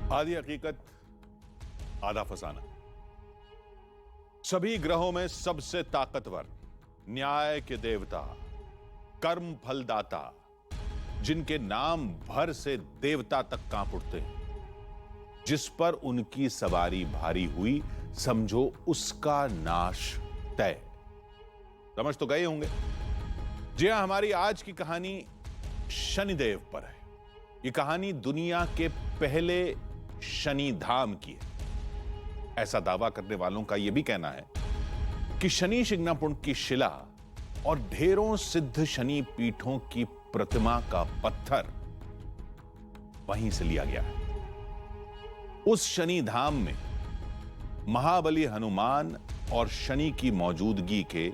आधी हकीकत आधा फसाना। सभी ग्रहों में सबसे ताकतवर, न्याय के देवता, कर्म फलदाता, जिनके नाम भर से देवता तक कांप उठते हैं, जिस पर उनकी सवारी भारी हुई, समझो उसका नाश तय। समझ तो गए होंगे। जी हां, हमारी आज की कहानी शनिदेव पर है। यह कहानी दुनिया के पहले शनि धाम की है। ऐसा दावा करने वालों का यह भी कहना है कि शनि शिंगणापुर की शिला और ढेरों सिद्ध शनि पीठों की प्रतिमा का पत्थर वहीं से लिया गया है। उस शनि धाम में महाबली हनुमान और शनि की मौजूदगी के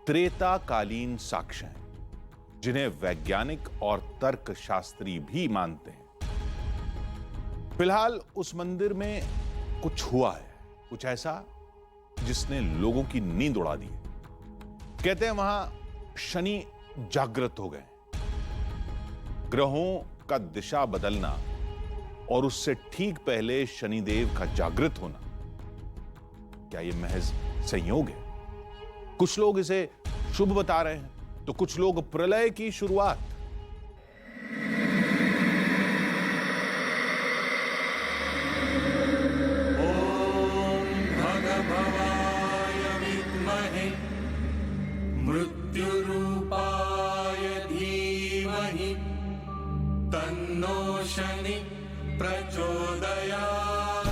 त्रेताकालीन साक्ष्य हैं, जिन्हें वैज्ञानिक और तर्कशास्त्री भी मानते हैं। फिलहाल उस मंदिर में कुछ हुआ है, कुछ ऐसा जिसने लोगों की नींद उड़ा दी है। कहते हैं वहां शनि जागृत हो गए। ग्रहों का दिशा बदलना और उससे ठीक पहले शनिदेव का जागृत होना, क्या यह महज संयोग है? कुछ लोग इसे शुभ बता रहे हैं, तो कुछ लोग प्रलय की शुरुआत। मृत्युरूपाय धीमहि तन्नो शनि प्रचोदयात्।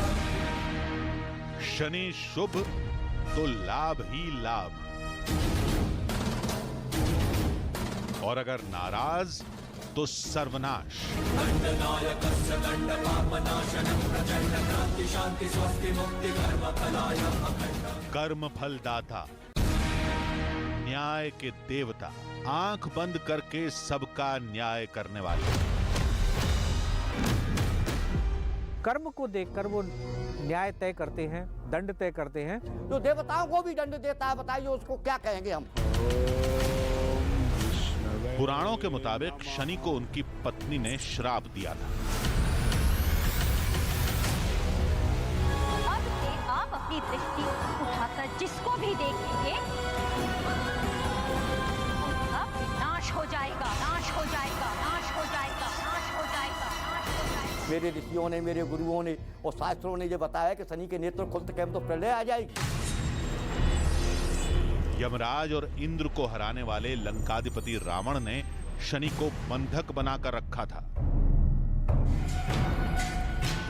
शनि शुभ तो लाभ ही लाभ, और अगर नाराज तो सर्वनाश। दंडनायकस्य दंडपापनाशनं प्रचंड क्रांति शांति स्वस्ति मुक्ति कर्म फलाय अखंड। कर्म फलदाता, न्याय के देवता, आंख बंद करके सबका न्याय करने वाले। कर्म को देखकर वो न्याय तय करते हैं, दंड तय करते हैं। जो देवताओं को भी दंड देता है, बताइए उसको क्या कहेंगे हम? पुराणों के मुताबिक शनि को उनकी पत्नी ने श्राप दिया था। अब से आप अपनी दृष्टि उठाकर जिसको भी देखेंगे उसका नाश हो जाएगा, नाश हो जाएगा, नाश हो जाएगा, नाश हो जाएगा, नाश हो जाएगा। मेरे ऋषियों ने, मेरे गुरुओं ने और शास्त्रों ने ये बताया कि शनि के नेत्र खुलते कैम तो प्रलय आ जाएगी। यमराज और इंद्र को हराने वाले लंकाधिपति रावण ने शनि को बंधक बनाकर रखा था,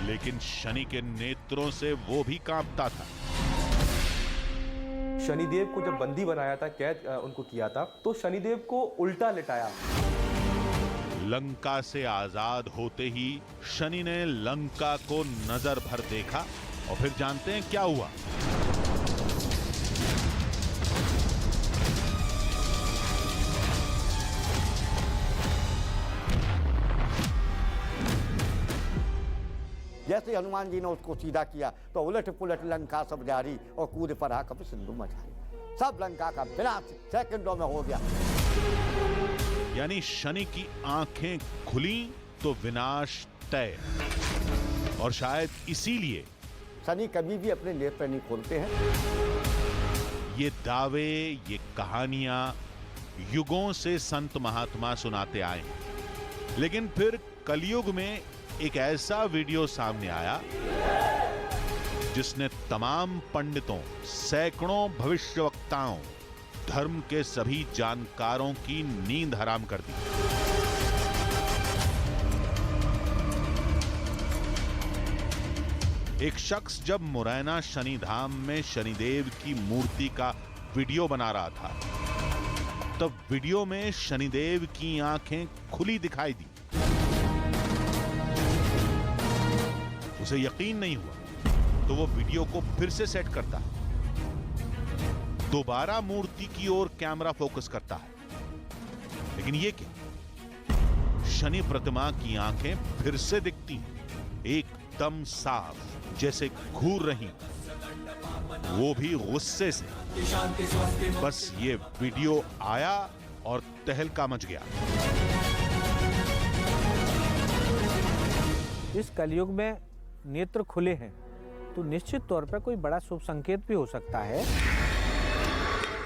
लेकिन शनि के नेत्रों से वो भी कांपता था। शनिदेव को जब बंदी बनाया था, कैद उनको किया था, तो शनिदेव को उल्टा लिटाया। लंका से आजाद होते ही शनि ने लंका को नजर भर देखा, और फिर जानते हैं क्या हुआ? जैसे हनुमान जी ने उसको सीधा किया तो उलट पुलट लंका सब जारी और कूद पड़ा कभी सिंधु मचारी। सब लंका का विनाश सेकंडों में हो गया। यानी शनि की आंखें खुली तो विनाश तय, और शायद इसीलिए शनि कभी भी अपने नेत्र नहीं खोलते हैं। ये दावे, ये कहानियां युगों से संत महात्मा सुनाते आए हैं। लेकिन फिर कलयुग में एक ऐसा वीडियो सामने आया जिसने तमाम पंडितों, सैकड़ों भविष्यवक्ताओं, धर्म के सभी जानकारों की नींद हराम कर दी। एक शख्स जब मुरैना शनिधाम में शनिदेव की मूर्ति का वीडियो बना रहा था, तब वीडियो में शनिदेव की आंखें खुली दिखाई दी। उसे यकीन नहीं हुआ तो वो वीडियो को फिर से सेट करता है, दोबारा मूर्ति की ओर कैमरा फोकस करता है, लेकिन ये क्या? शनि प्रतिमा की आंखें फिर से दिखती हैं, एकदम साफ, जैसे घूर रही, वो भी गुस्से से। बस ये वीडियो आया और तहलका मच गया। इस कलयुग में नेत्र खुले हैं तो निश्चित तौर पर कोई बड़ा शुभ संकेत भी हो सकता है।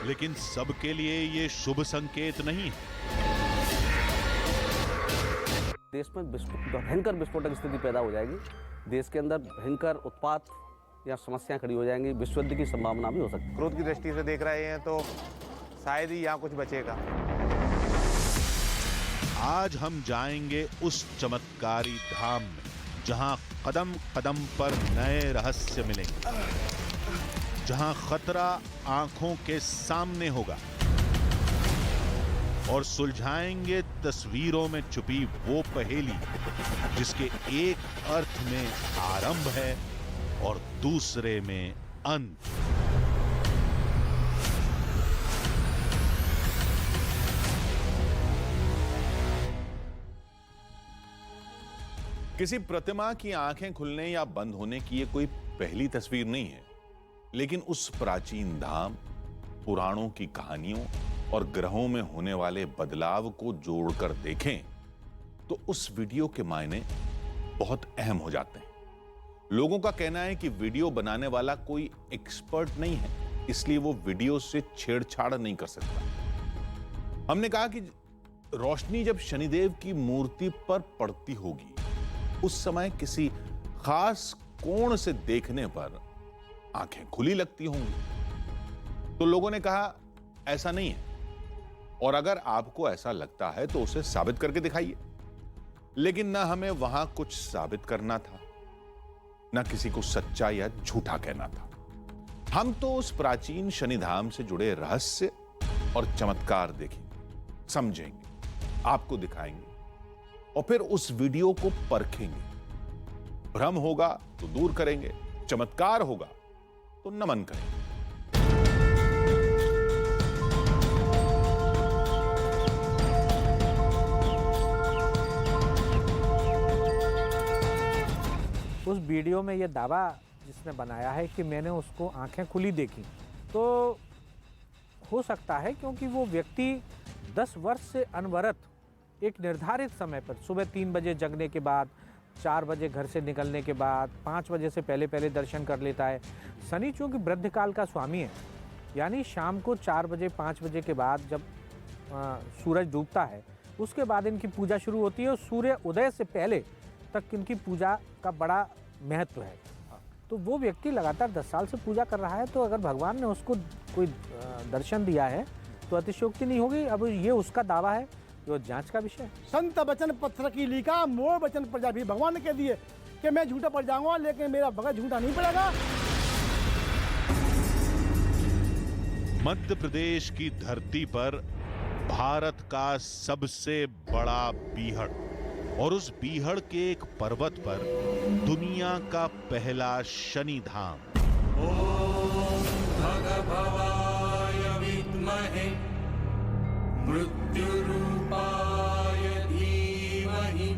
लेकिन सबके लिए ये शुभ संकेत नहीं है। देश में भयंकर विस्फोटक स्थिति पैदा हो जाएगी। देश के अंदर भयंकर उत्पात या समस्याएं खड़ी हो जाएंगी। विश्व युद्ध की संभावना भी हो सकती है। क्रोध की दृष्टि से देख रहे हैं तो शायद ही यहाँ कुछ बचेगा। आज हम जाएंगे उस चमत्कारी धाम में जहां कदम कदम पर नए रहस्य मिलेंगे, जहां खतरा आंखों के सामने होगा और सुलझाएंगे तस्वीरों में छुपी वो पहेली जिसके एक अर्थ में आरंभ है और दूसरे में अंत। किसी प्रतिमा की आंखें खुलने या बंद होने की ये कोई पहली तस्वीर नहीं है, लेकिन उस प्राचीन धाम, पुराणों की कहानियों और ग्रहों में होने वाले बदलाव को जोड़कर देखें तो उस वीडियो के मायने बहुत अहम हो जाते हैं। लोगों का कहना है कि वीडियो बनाने वाला कोई एक्सपर्ट नहीं है, इसलिए वो वीडियो से छेड़छाड़ नहीं कर सकता। हमने कहा कि रोशनी जब शनिदेव की मूर्ति पर पड़ती होगी उस समय किसी खास कोण से देखने पर आंखें खुली लगती होंगी। तो लोगों ने कहा ऐसा नहीं है, और अगर आपको ऐसा लगता है तो उसे साबित करके दिखाइए। लेकिन ना हमें वहां कुछ साबित करना था, ना किसी को सच्चा या झूठा कहना था। हम तो उस प्राचीन शनिधाम से जुड़े रहस्य और चमत्कार देखेंगे, समझेंगे, आपको दिखाएंगे और फिर उस वीडियो को परखेंगे। भ्रम होगा तो दूर करेंगे, चमत्कार होगा तो नमन करेंगे। उस वीडियो में ये दावा जिसने बनाया है कि मैंने उसको आंखें खुली देखी, तो हो सकता है क्योंकि वो व्यक्ति 10 वर्ष से अनवरत एक निर्धारित समय पर सुबह 3 बजे जगने के बाद, 4 बजे घर से निकलने के बाद, 5 बजे से पहले दर्शन कर लेता है। शनि चूँकि वृद्धकाल का स्वामी है, यानी शाम को 4 बजे 5 बजे के बाद जब सूरज डूबता है उसके बाद इनकी पूजा शुरू होती है और सूर्य उदय से पहले तक इनकी पूजा का बड़ा महत्व है। तो वो व्यक्ति लगातार 10 साल से पूजा कर रहा है, तो अगर भगवान ने उसको कोई दर्शन दिया है तो अतिशयोक्ति नहीं होगी। अब ये उसका दावा है जो जांच का विषय है। संत बचन पत्थर की लिखा, मोर बचन प्रजा भी। भगवान ने कह दिए कि मैं झूठा पड़ जाऊंगा लेकिन मेरा भगत झूठा नहीं पड़ेगा। मध्य प्रदेश की धरती पर भारत का सबसे बड़ा बीहड़, और उस बीहड़ के एक पर्वत पर दुनिया का पहला शनि धाम। ॐ भगभवाय विद्महे मृत्युरूपाय धीमहि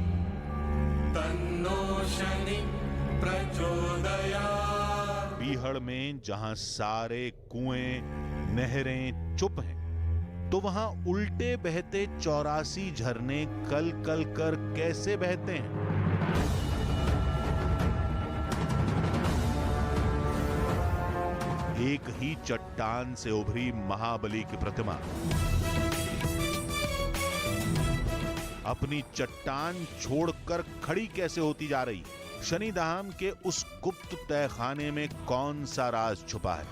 तन्नो शनि प्रचोदयात्। बीहड़ में जहां सारे कुएं, नहरें चुप हैं, तो वहां उल्टे बहते 84 झरने कल कल कर कैसे बहते हैं? एक ही चट्टान से उभरी महाबली की प्रतिमा अपनी चट्टान छोड़कर खड़ी कैसे होती जा रही? शनिधाम के उस गुप्त तहखाने में कौन सा राज छुपा है?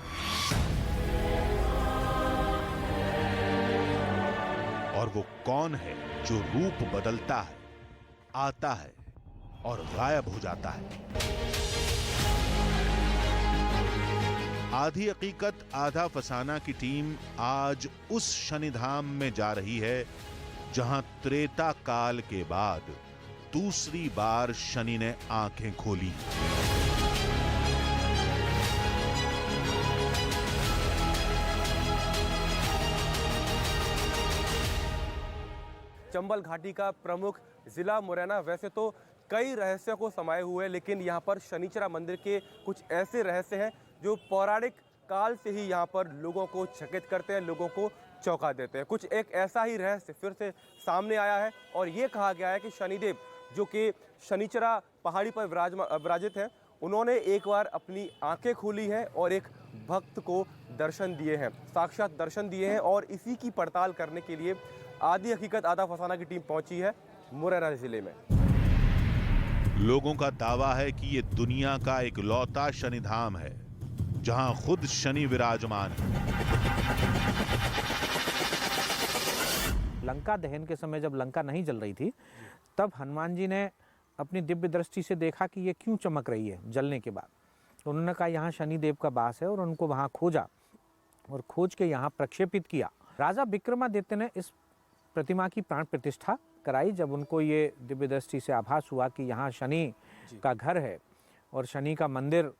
और वो कौन है जो रूप बदलता है, आता है और गायब हो जाता है? आधी हकीकत आधा फसाना की टीम आज उस शनिधाम में जा रही है जहां त्रेता काल के बाद दूसरी बार शनि ने आंखें खोली। चंबल घाटी का प्रमुख जिला मुरैना वैसे तो कई रहस्यों को समाये हुए, लेकिन यहाँ पर शनिचरा मंदिर के कुछ ऐसे रहस्य हैं जो पौराणिक काल से ही यहाँ पर लोगों को चकित करते हैं, लोगों को चौंका देते हैं। कुछ एक ऐसा ही रहस्य फिर से सामने आया है और ये कहा गया है कि शनिदेव जो कि शनिचरा पहाड़ी पर विराजित हैं, उन्होंने एक बार अपनी आंखें खोली हैं और एक भक्त को दर्शन दिए हैं, साक्षात दर्शन दिए हैं। और इसी की पड़ताल करने के लिए आदि हकीकत आधा फसाना की टीम पहुंची है मुरैना जिले में। लोगों का दावा है कि ये दुनिया का इकलौता शनिधाम है जहां खुद शनि विराजमान है। लंका दहन के समय जब लंका नहीं जल रही थी, तब हनुमान जी ने अपनी दिव्य दृष्टि से देखा कि ये क्यों चमक रही है जलने के बाद। तो उन्होंने कहा यहाँ शनिदेव का वास है, और उनको वहाँ खोजा और खोज के यहाँ प्रक्षेपित किया। राजा विक्रमादित्य ने इस प्रतिमा की प्राण प्रतिष्ठा कराई। जब उनको ये दिव्य दृष्टि से आभास हुआ कि यहाँ शनि का घर है और शनि का मंदिर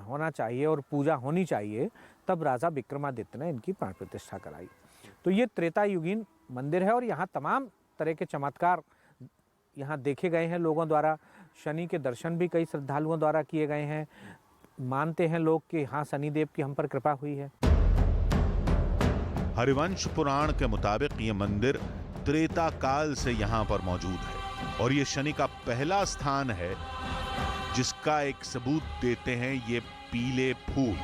होना चाहिए और पूजा होनी चाहिए, तब राजा विक्रमादित्य ने इनकी प्राण प्रतिष्ठा कराई। तो ये त्रेता युगीन मंदिर है और यहाँ तमाम तरह के चमत्कार यहाँ देखे गए हैं लोगों द्वारा। शनि के दर्शन भी कई श्रद्धालुओं द्वारा किए गए हैं। मानते हैं लोग कि हाँ, शनिदेव की हम पर कृपा हुई है। हरिवंश पुराण के मुताबिक ये मंदिर त्रेता काल से यहाँ पर मौजूद है और ये शनि का पहला स्थान है जिसका एक सबूत देते हैं ये पीले फूल।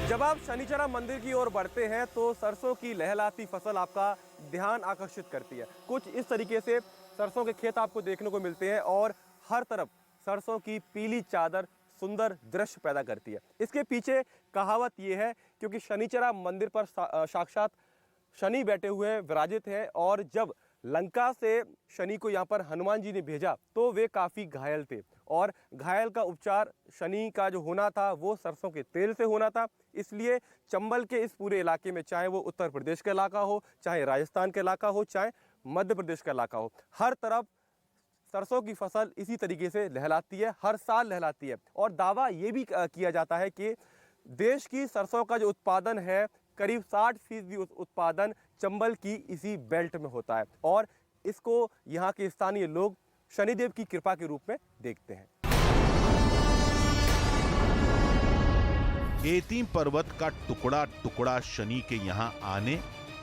जब आप शनिचरा मंदिर की ओर बढ़ते हैं तो सरसों की लहलाती फसल आपका ध्यान आकर्षित करती है। कुछ इस तरीके से सरसों के खेत आपको देखने को मिलते हैं और हर तरफ सरसों की पीली चादर सुंदर दृश्य पैदा करती है। इसके पीछे कहावत ये है, क्योंकि शनिचरा मंदिर पर साक्षात शनि बैठे हुए विराजित हैं और जब लंका से शनि को यहाँ पर हनुमान जी ने भेजा तो वे काफ़ी घायल थे और घायल का उपचार शनि का जो होना था वो सरसों के तेल से होना था। इसलिए चंबल के इस पूरे इलाके में, चाहे वो उत्तर प्रदेश का इलाका हो, चाहे राजस्थान का इलाका हो, चाहे मध्य प्रदेश का इलाका हो, हर तरफ सरसों की फसल इसी तरीके से लहलाती है, हर साल लहलाती है। और दावा ये भी किया जाता है कि देश की सरसों का जो उत्पादन है, करीब 60% उत्पादन चंबल की इसी बेल्ट में होता है और इसको यहाँ के स्थानीय लोग शनिदेव की कृपा के रूप में देखते हैं। एती पर्वत का टुकड़ा टुकड़ा शनि के यहाँ आने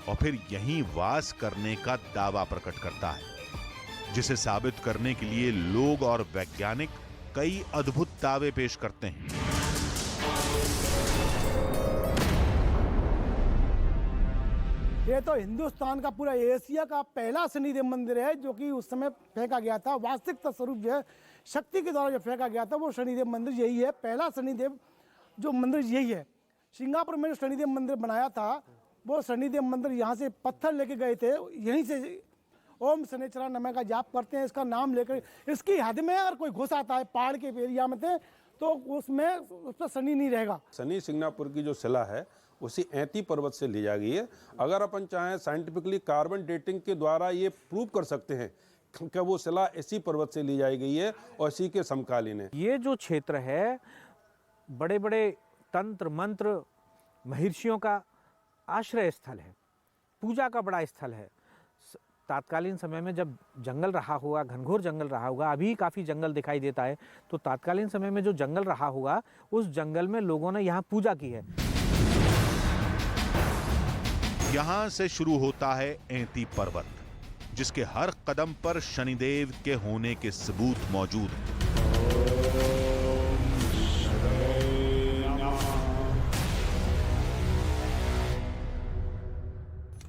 और फिर यहीं वास करने का दावा प्रकट करता है, जिसे साबित करने के लिए लोग और वैज्ञानिक कई अद्भुत दावे पेश करते हैं। ये तो हिंदुस्तान का, पूरा एशिया का पहला शनिदेव मंदिर है जो कि उस समय फेंका गया था। वास्तविक स्वरूप जो है शक्ति के द्वारा जो फेंका गया था वो शनिदेव मंदिर यही है। पहला शनिदेव जो मंदिर यही है। सिंगापुर में जो शनिदेव मंदिर बनाया था वो शनिदेव मंदिर यहाँ से पत्थर लेके गए थे, यहीं से ओम शनिचरा नमः का जाप करते हैं, इसका नाम लेकर। इसकी हद में अगर कोई घुस आता है पहाड़ के एरिया में तो उसमें उस पर शनि नहीं रहेगा। शनि सिंगापुर की जो शिला है उसी एती पर्वत से ली जा गई है। अगर अपन चाहें साइंटिफिकली कार्बन डेटिंग के द्वारा ये प्रूव कर सकते हैं कि वो शिला इसी पर्वत से ली जाई गई है और इसी के समकालीन है। ये जो क्षेत्र है बड़े बड़े तंत्र मंत्र महर्षियों का आश्रय स्थल है, पूजा का बड़ा स्थल है। तात्कालीन समय में जब जंगल रहा होगा, घनघोर जंगल रहा होगा, अभी काफ़ी जंगल दिखाई देता है, तो तात्कालीन समय में जो जंगल रहा होगा उस जंगल में लोगों ने यहाँ पूजा की है। यहां से शुरू होता है एती पर्वत, जिसके हर कदम पर शनिदेव के होने के सबूत मौजूद हैं।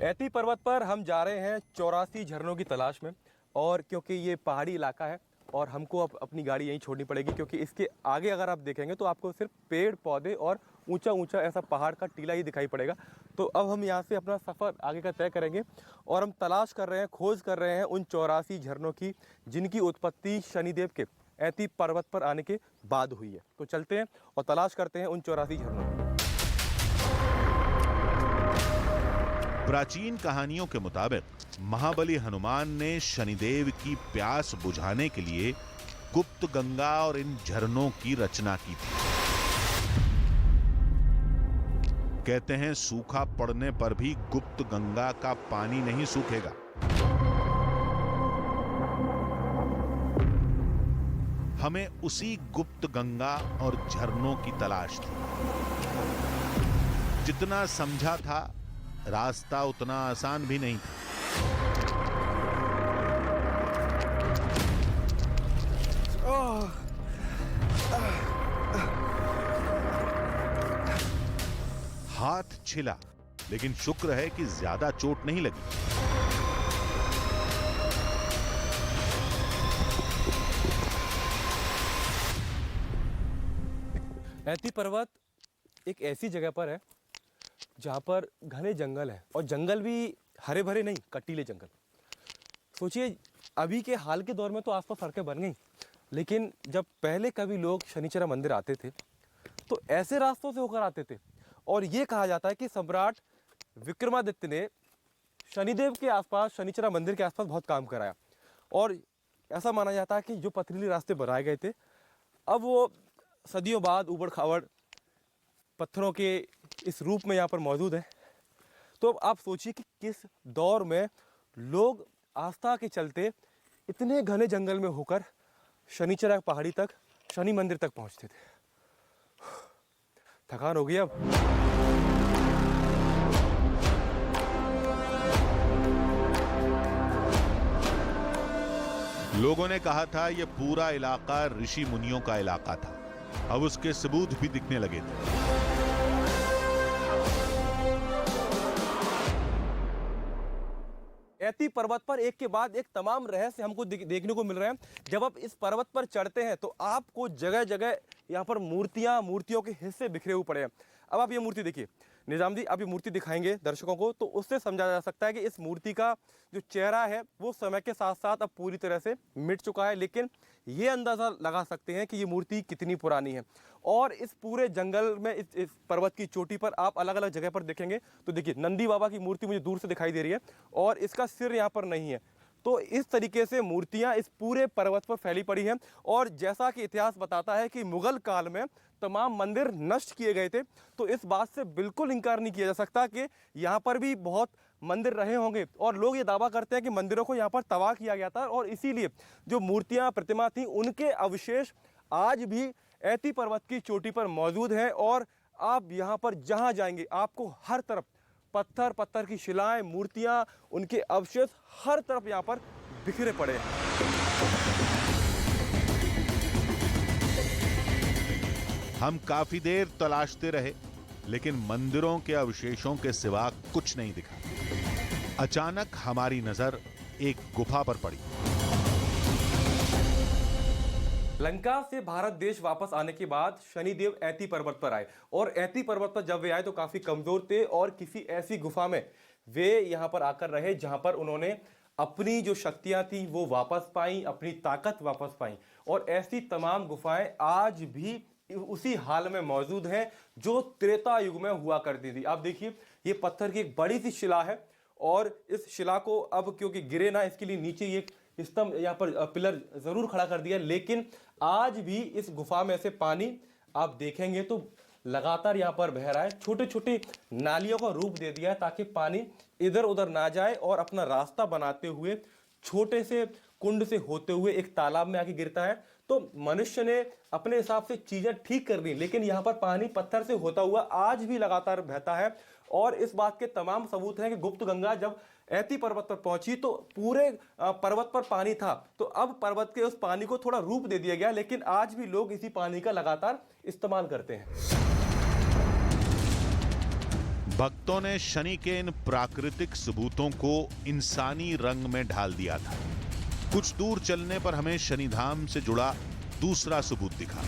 एती पर्वत पर हम जा रहे हैं 84 झरनों की तलाश में, और क्योंकि ये पहाड़ी इलाका है और हमको अब अपनी गाड़ी यहीं छोड़नी पड़ेगी, क्योंकि इसके आगे अगर आप देखेंगे तो आपको सिर्फ पेड़ पौधे और ऊंचा ऊंचा ऐसा पहाड़ का टीला ही दिखाई पड़ेगा। तो अब हम यहाँ से अपना सफ़र आगे का तय करेंगे और हम तलाश कर रहे हैं, खोज कर रहे हैं उन 84 झरनों की जिनकी उत्पत्ति शनिदेव के एती पर्वत पर आने के बाद हुई है। तो चलते हैं और तलाश करते हैं उन 84 झरनों की। प्राचीन कहानियों के मुताबिक महाबली हनुमान ने शनिदेव की प्यास बुझाने के लिए गुप्त गंगा और इन झरनों की रचना की थी। कहते हैं सूखा पड़ने पर भी गुप्त गंगा का पानी नहीं सूखेगा। हमें उसी गुप्त गंगा और झरनों की तलाश थी जितना समझा था रास्ता उतना आसान भी नहीं था। हाथ छिला, लेकिन शुक्र है कि ज्यादा चोट नहीं लगी। ऐती पर्वत एक ऐसी जगह पर है जहाँ पर घने जंगल है, और जंगल भी हरे भरे नहीं, कटीले जंगल। सोचिए अभी के हाल के दौर में तो आसपास सड़कें बन गई, लेकिन जब पहले कभी लोग शनिचरा मंदिर आते थे तो ऐसे रास्तों से होकर आते थे। और ये कहा जाता है कि सम्राट विक्रमादित्य ने शनिदेव के आसपास, शनिचरा मंदिर के आसपास बहुत काम कराया, और ऐसा माना जाता है कि जो पथरीले रास्ते बनाए गए थे अब वो सदियों बाद ऊबड़ खाबड़ पत्थरों के इस रूप में यहाँ पर मौजूद है। तो अब आप सोचिए कि किस दौर में लोग आस्था के चलते इतने घने जंगल में होकर शनिचरा पहाड़ी तक, शनि मंदिर तक पहुँचते थे। थकान हो गई अब। लोगों ने कहा था यह पूरा इलाका ऋषि मुनियों का इलाका था। अब उसके सबूत भी दिखने लगे थे। ऐती पर्वत पर एक के बाद एक तमाम रहस्य हमको देखने को मिल रहे हैं। जब आप इस पर्वत पर चढ़ते हैं तो आपको जगह जगह यहाँ पर मूर्तियों के हिस्से बिखरे हुए पड़े हैं। अब आप ये मूर्ति देखिए, निजाम जी आप ये मूर्ति दिखाएंगे दर्शकों को, तो उससे समझा जा सकता है कि इस मूर्ति का जो चेहरा है वो समय के साथ साथ अब पूरी तरह से मिट चुका है, लेकिन ये अंदाज़ा लगा सकते हैं कि ये मूर्ति कितनी पुरानी है। और इस पूरे जंगल में इस पर्वत की चोटी पर आप अलग अलग जगह पर देखेंगे तो देखिए नंदी बाबा की मूर्ति मुझे दूर से दिखाई दे रही है, और इसका सिर यहाँ पर नहीं है। तो इस तरीके से मूर्तियां इस पूरे पर्वत पर फैली पड़ी हैं। और जैसा कि इतिहास बताता है कि मुगल काल में तमाम मंदिर नष्ट किए गए थे, तो इस बात से बिल्कुल इनकार नहीं किया जा सकता कि यहाँ पर भी बहुत मंदिर रहे होंगे। और लोग ये दावा करते हैं कि मंदिरों को यहाँ पर तबाह किया गया था, और इसीलिए जो मूर्तियाँ, प्रतिमा थी, उनके अवशेष आज भी ऐती पर्वत की चोटी पर मौजूद हैं। और आप यहाँ पर जहाँ जाएंगे आपको हर तरफ पत्थर की शिलाएं, मूर्तियां, उनके अवशेष हर तरफ यहाँ पर बिखरे पड़े हैं। हम काफी देर तलाशते रहे, लेकिन मंदिरों के अवशेषों के सिवा कुछ नहीं दिखा। अचानक हमारी नजर एक गुफा पर पड़ी। लंका से भारत देश वापस आने के बाद शनिदेव ऐती पर्वत पर आए, और ऐती पर्वत पर जब वे आए तो काफी कमजोर थे, और किसी ऐसी गुफा में वे यहाँ पर आकर रहे जहां पर उन्होंने अपनी जो शक्तियां थी वो वापस पाई, अपनी ताकत वापस पाई। और ऐसी तमाम गुफाएं आज भी उसी हाल में मौजूद हैं जो त्रेता युग में हुआ करती थी। आप देखिए ये पत्थर की एक बड़ी सी शिला है, और इस शिला को अब क्योंकि गिरे ना इसके लिए नीचे ये स्तंभ यहाँ पर पिलर जरूर खड़ा कर दिया, लेकिन आज भी इस गुफा में से पानी आप देखेंगे तो लगातार यहाँ पर बह रहा है। छोटे छोटे नालियों का रूप दे दिया है ताकि पानी इधर उधर ना जाए, और अपना रास्ता बनाते हुए छोटे से कुंड से होते हुए एक तालाब में आके गिरता है। तो मनुष्य ने अपने हिसाब से चीजें ठीक कर दी, लेकिन यहाँ पर पानी पत्थर से होता हुआ आज भी लगातार बहता है। और इस बात के तमाम सबूत हैं कि गुप्त गंगा जब ऐती पर्वत पर पहुंची तो पूरे पर्वत पर पानी था, तो अब पर्वत के उस पानी को थोड़ा रूप दे दिया गया, लेकिन आज भी लोग इसी पानी का लगातार इस्तेमाल करते हैं। भक्तों ने शनि के इन प्राकृतिक सबूतों को इंसानी रंग में ढाल दिया था। कुछ दूर चलने पर हमें शनिधाम से जुड़ा दूसरा सबूत दिखा।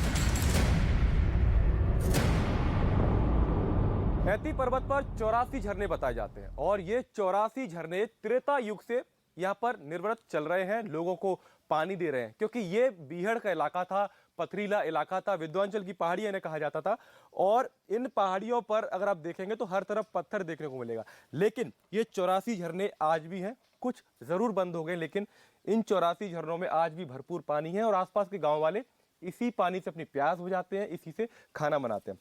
ऐती पर्वत पर 84 झरने बताए जाते हैं, और ये 84 झरने त्रेता युग से यहाँ पर निर्वृत चल रहे हैं, लोगों को पानी दे रहे हैं, क्योंकि ये बीहड़ का इलाका था, पथरीला इलाका था, विंध्याचल की पहाड़ियां इन्हें कहा जाता था। और इन पहाड़ियों पर अगर आप देखेंगे तो हर तरफ पत्थर देखने को मिलेगा, लेकिन ये 84 झरने आज भी हैं। कुछ जरूर बंद हो गए, लेकिन इन 84 झरनों में आज भी भरपूर पानी है, और आसपास के गाँव वाले इसी पानी से अपनी प्यास बुझाते हैं, इसी से खाना बनाते हैं।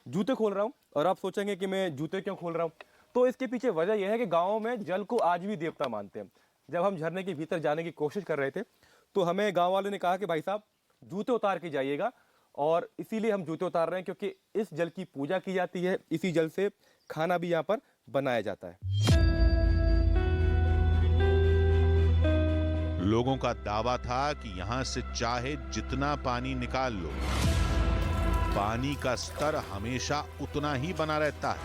जूते खोल रहा हूं, और आप सोचेंगे कि मैं जूते क्यों खोल रहा हूं, तो इसके पीछे वजह यह है कि गाँव में जल को आज भी देवता मानते हैं। जब हम झरने के भीतर जाने की कोशिश कर रहे थे तो हमें गाँव वालों ने कहा कि भाई साहब जूते उतार के जाइएगा, और इसीलिए हम जूते उतार रहे हैं, क्योंकि इस जल की पूजा की जाती है, इसी जल से खाना भी यहाँ पर बनाया जाता है। लोगों का दावा था कि यहां से चाहे जितना पानी निकाल लो, पानी का स्तर हमेशा उतना ही बना रहता है।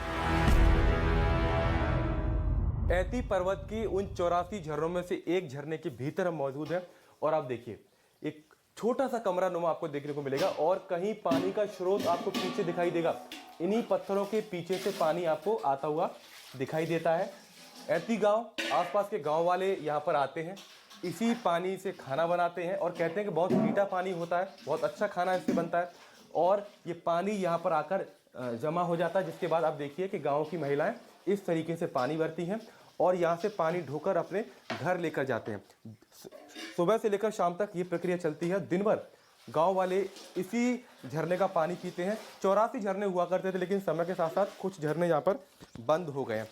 ऐती पर्वत की उन 84 झरनों में से एक झरने के भीतर हम मौजूद हैं और आप देखिए एक छोटा सा कमरा नुमा आपको देखने को मिलेगा और कहीं पानी का स्रोत आपको पीछे दिखाई देगा। इन्हीं पत्थरों के पीछे से पानी आपको आता हुआ दिखाई देता है। ऐती गांव, आसपास के गांव वाले यहाँ पर आते हैं, इसी पानी से खाना बनाते हैं और कहते हैं कि बहुत मीठा पानी होता है, बहुत अच्छा खाना इससे बनता है और ये पानी यहाँ पर आकर जमा हो जाता है। जिसके बाद आप देखिए कि गाँव की महिलाएं इस तरीके से पानी भरती हैं और यहाँ से पानी ढोकर अपने घर लेकर जाते हैं। सुबह से लेकर शाम तक ये प्रक्रिया चलती है। दिन भर गांव वाले इसी झरने का पानी पीते हैं। 84 झरने हुआ करते थे, लेकिन समय के साथ साथ कुछ झरने यहाँ पर बंद हो गए हैं।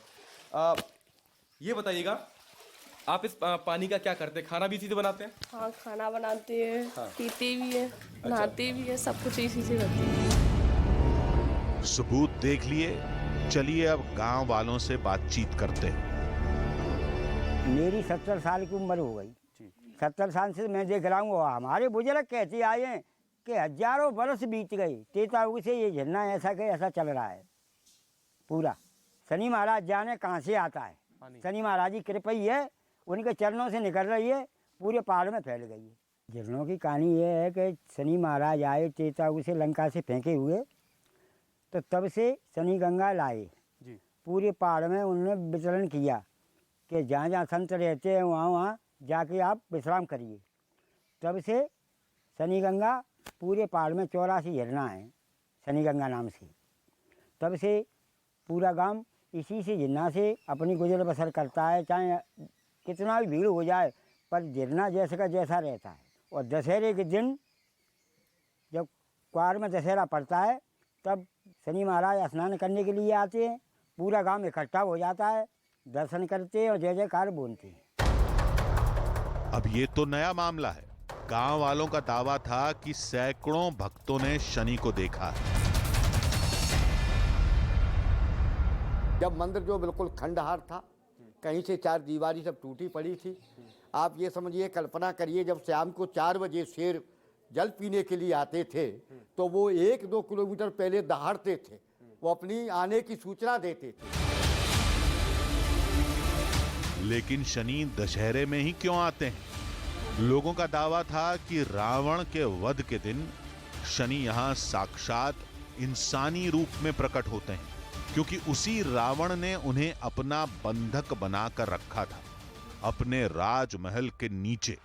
ये बताइएगा, आप इस पानी का क्या करते हैं? खाना भी इसी से बनाते हैं? हाँ, खाना बनाते हैं, पीते भी हैं, नहाते भी हैं, सब कुछ इसी से करते हैं। सबूत देख लिए, चलिए अब गांव वालों से बातचीत करते हैं। मेरी 70 साल की उम्र हो गई। 70 साल से मैं देख रहा हूँ। हमारे बुजुर्ग कहते आए हैं कि हजारों बरस बीत गए, तेताऊ से ये झरना ऐसा के ऐसा चल रहा है पूरा। शनि महाराज जाने कहाँ से आता है, शनि महाराज की कृपा ही है, उनके चरणों से निकल रही है, पूरे पहाड़ में फैल गई है। झरनों की कहानी ये है कि शनि महाराज आए तेताऊ से लंका से फेंके हुए, तो तब से शनि गंगा लाए, पूरे पहाड़ में उन्होंने विचरण किया कि जहाँ जहाँ संत रहते हैं वहाँ वहाँ जाके आप विश्राम करिए। तब से शनि गंगा पूरे पहाड़ में 84 झरना है शनि गंगा नाम से। तब से पूरा गांव इसी से झरना से अपनी गुजर बसर करता है, चाहे कितना भी भीड़ हो जाए, पर झरना जैसे का जैसा रहता है। और दशहरे के दिन जब क्वार में दशहरा पड़ता है, तब शनि महाराज स्नान करने के लिए आते हैं, पूरा गांव इकट्ठा हो जाता है, दर्शन करते हैं और जय जयकार बोलते हैं। अब ये तो नया मामला है। गांव वालों का दावा था कि सैकड़ों भक्तों ने शनि को देखा है। जब मंदिर जो बिल्कुल खंडहार था, कहीं से 4 दीवारी सब टूटी पड़ी थी। आप ये समझिए, कल्पना करिए, जब शाम को 4 बजे शेर जल पीने के लिए आते थे तो वो 1-2 किलोमीटर पहले दहाड़ते थे, वो अपनी आने की सूचना देते थे। लेकिन शनि दशहरे में ही क्यों आते हैं? लोगों का दावा था कि रावण के वध के दिन शनि यहां साक्षात इंसानी रूप में प्रकट होते हैं, क्योंकि उसी रावण ने उन्हें अपना बंधक बनाकर रखा था अपने राजमहल के नीचे।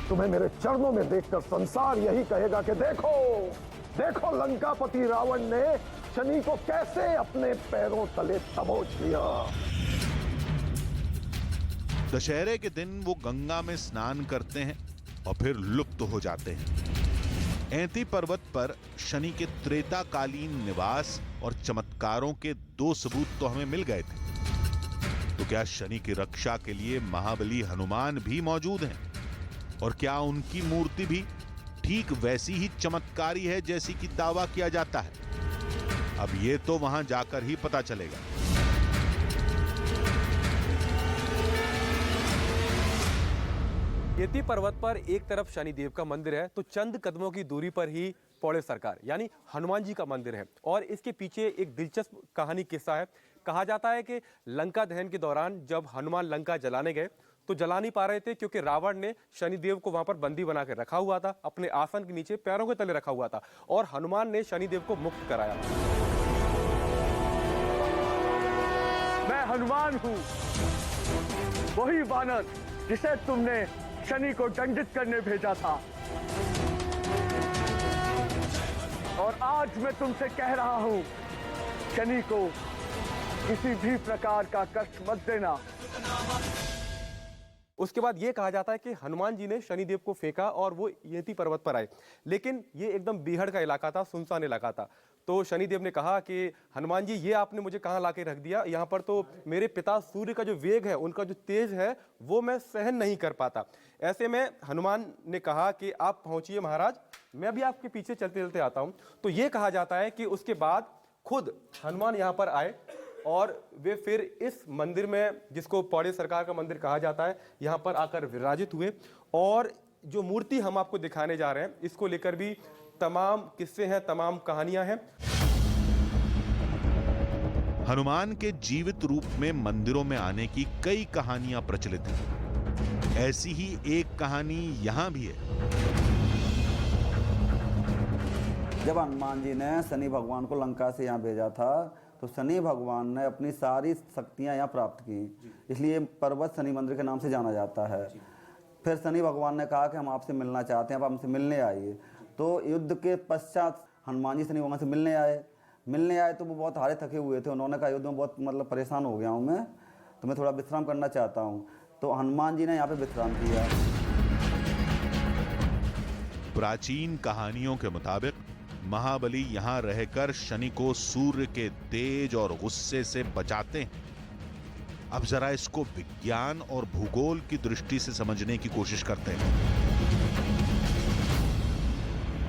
तुम्हें मेरे चरणों में देखकर संसार यही कहेगा कि देखो देखो लंकापति रावण ने शनि को कैसे अपने पैरों तले दबोच लिया। दशहरे के दिन वो गंगा में स्नान करते हैं और फिर लुप्त हो जाते हैं। ऐती पर्वत पर शनि के त्रेताकालीन निवास और चमत्कारों के 2 सबूत तो हमें मिल गए थे। तो क्या शनि की रक्षा के लिए महाबली हनुमान भी मौजूद हैं? और क्या उनकी मूर्ति भी ठीक वैसी ही चमत्कारी है जैसी कि दावा किया जाता है? अब ये तो वहां जाकर ही पता चलेगा। ऐती पर्वत पर एक तरफ शनिदेव का मंदिर है, तो चंद कदमों की दूरी पर ही पौड़े सरकार यानी हनुमान जी का मंदिर है। और इसके पीछे एक दिलचस्प कहानी किस्सा है। कहा जाता है कि लंका दहन के दौरान जब हनुमान लंका जलाने गए तो जला नहीं पा रहे थे, क्योंकि रावण ने शनिदेव को वहां पर बंदी बना के रखा हुआ था, अपने आसन के नीचे पैरों के तले रखा हुआ था, और हनुमान ने शनिदेव को मुक्त कराया। मैं हनुमान हूं, वही वानर जिसे तुमने शनि को दंडित करने भेजा था। और आज मैं तुमसे कह रहा हूं, शनि को किसी भी प्रकार का कष्ट मत देना। उसके बाद ये कहा जाता है कि हनुमान जी ने शनिदेव को फेंका और वो येती पर्वत पर आए, लेकिन ये एकदम बीहड़ का इलाका था, सुनसान इलाका था। तो शनिदेव ने कहा कि हनुमान जी, ये आपने मुझे कहाँ ला के रख दिया, यहाँ पर तो मेरे पिता सूर्य का जो वेग है, उनका जो तेज है, वो मैं सहन नहीं कर पाता। ऐसे में हनुमान ने कहा कि आप पहुंचिए महाराज, मैं भी आपके पीछे चलते चलते आता हूँ। तो ये कहा जाता है कि उसके बाद खुद हनुमान यहाँ पर आए और वे फिर इस मंदिर में, जिसको पौड़े सरकार का मंदिर कहा जाता है, यहाँ पर आकर विराजित हुए। और जो मूर्ति हम आपको दिखाने जा रहे हैं, इसको लेकर भी तमाम किस्से हैं, तमाम कहानियां हैं। हनुमान के जीवित रूप में मंदिरों में आने की कई कहानियां प्रचलित हैं। ऐसी ही एक कहानी यहां भी है। जब हनुमान जी ने शनि भगवान को लंका से यहाँ भेजा था, तो शनि भगवान ने अपनी सारी शक्तियाँ यहाँ प्राप्त की, इसलिए पर्वत शनि मंदिर के नाम से जाना जाता है। फिर शनि भगवान ने कहा कि हम आपसे मिलना चाहते हैं, आप हमसे मिलने आइए। तो युद्ध के पश्चात हनुमान जी शनि भगवान से मिलने आए तो वो बहुत हारे थके हुए थे। उन्होंने कहा युद्ध में बहुत परेशान हो गया हूँ मैं, तो मैं थोड़ा विश्राम करना चाहता हूँ। तो हनुमान जी ने यहाँ पे विश्राम किया। प्राचीन कहानियों के मुताबिक महाबली यहां रहकर शनि को सूर्य के तेज और गुस्से से बचाते हैं। अब जरा इसको विज्ञान और भूगोल की दृष्टि से समझने की कोशिश करते हैं।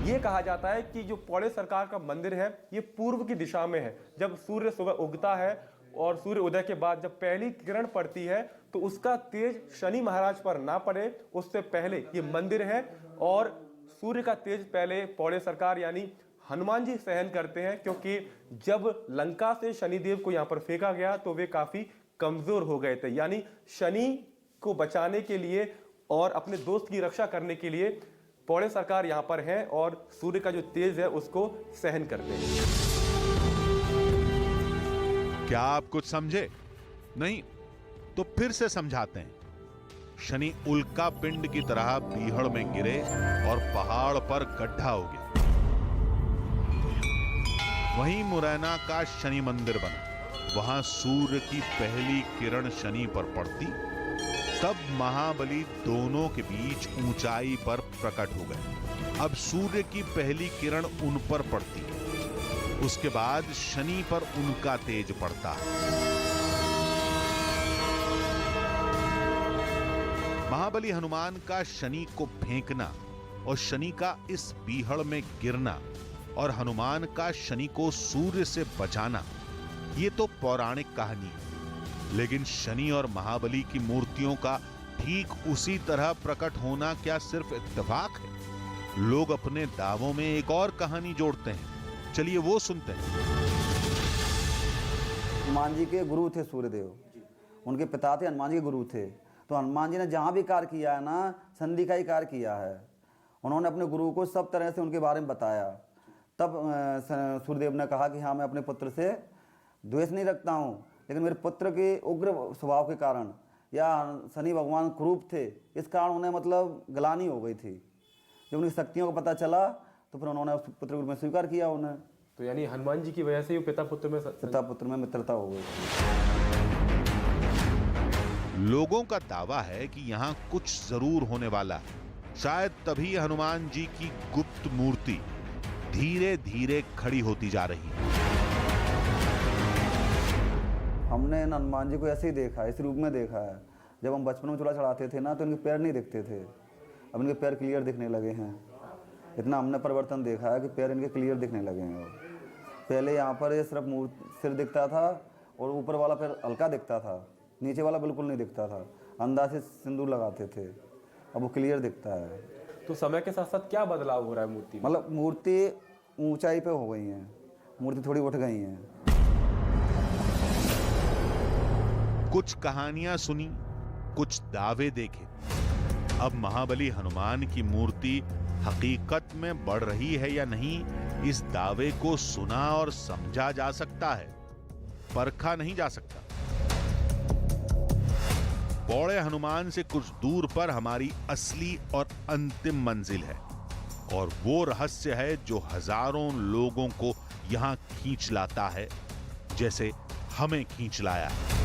ये कहा जाता है कि जो पौड़े सरकार का मंदिर है, ये पूर्व की दिशा में है। जब सूर्य सुबह उगता है और सूर्य उदय के बाद जब पहली किरण पड़ती है, तो उसका तेज शनि महाराज पर ना पड़े, उससे पहले ये मंदिर है। और सूर्य का तेज पहले पौड़े सरकार यानी हनुमान जी सहन करते हैं, क्योंकि जब लंका से शनिदेव को यहाँ पर फेंका गया तो वे काफी कमजोर हो गए थे। यानी शनि को बचाने के लिए और अपने दोस्त की रक्षा करने के लिए पौड़े सरकार यहाँ पर हैं और सूर्य का जो तेज है उसको सहन करते हैं। क्या आप कुछ समझे? नहीं तो फिर से समझाते हैं। शनि उल्का पिंड की तरह बीहड़ में गिरे और पहाड़ पर गड्ढा हो गया। वहीं मुरैना का शनि मंदिर बना। वहां सूर्य की पहली किरण शनि पर पड़ती, तब महाबली दोनों के बीच ऊंचाई पर प्रकट हो गए। अब सूर्य की पहली किरण उन पर पड़ती, उसके बाद शनि पर उनका तेज पड़ता है। महाबली हनुमान का शनि को फेंकना और शनि का इस बीहड़ में गिरना और हनुमान का शनि को सूर्य से बचाना, ये तो पौराणिक कहानी है। लेकिन शनि और महाबली की मूर्तियों का ठीक उसी तरह प्रकट होना क्या सिर्फ इत्तेफाक है? लोग अपने दावों में एक और कहानी जोड़ते हैं। चलिए वो सुनते हैं। हनुमान जी के गुरु थे सूर्यदेव, उनके पिता थे हनुमान जी के गुरु थे। तो हनुमान जी ने जहाँ भी कार्य किया है ना, संधि का ही कार्य किया है। उन्होंने अपने गुरु को सब तरह से उनके बारे में बताया। तब सूर्यदेव ने कहा कि हाँ, मैं अपने पुत्र से द्वेष नहीं रखता हूँ, लेकिन मेरे पुत्र के उग्र स्वभाव के कारण या शनि भगवान क्रूप थे, इस कारण उन्हें ग्लानि हो गई थी। जब उनकी शक्तियों का पता चला तो फिर उन्होंने उस पुत्र में स्वीकार किया उन्हें। तो यानी हनुमान जी की वजह से पिता पुत्र में मित्रता हो गई। लोगों का दावा है कि यहां कुछ जरूर होने वाला है। शायद तभी हनुमान जी की गुप्त मूर्ति धीरे धीरे खड़ी होती जा रही है। हमने हनुमान जी को ऐसे ही देखा, इस रूप में देखा है। जब हम बचपन में चूल्हा चढ़ाते थे ना, तो इनके पैर नहीं दिखते थे, अब इनके पैर क्लियर दिखने लगे हैं। इतना हमने परिवर्तन देखा है कि पैर इनके क्लियर दिखने लगे हैं। पहले यहाँ पर सिर्फ सिर दिखता था और ऊपर वाला पैर हल्का दिखता था, नीचे वाला बिल्कुल नहीं दिखता था। अंदाज से सिंदूर लगाते थे, अब वो क्लियर दिखता है। तो समय के साथ साथ क्या बदलाव हो रहा है मूर्ति में? मूर्ति ऊंचाई पे हो गई है, मूर्ति थोड़ी उठ गई है। कुछ कहानियां सुनी, कुछ दावे देखे। अब महाबली हनुमान की मूर्ति हकीकत में बढ़ रही है या नहीं, इस दावे को सुना और समझा जा सकता है, परखा नहीं जा सकता। पौड़े हनुमान से कुछ दूर पर हमारी असली और अंतिम मंजिल है, और वो रहस्य है जो हजारों लोगों को यहां खींच लाता है, जैसे हमें खींच लाया है।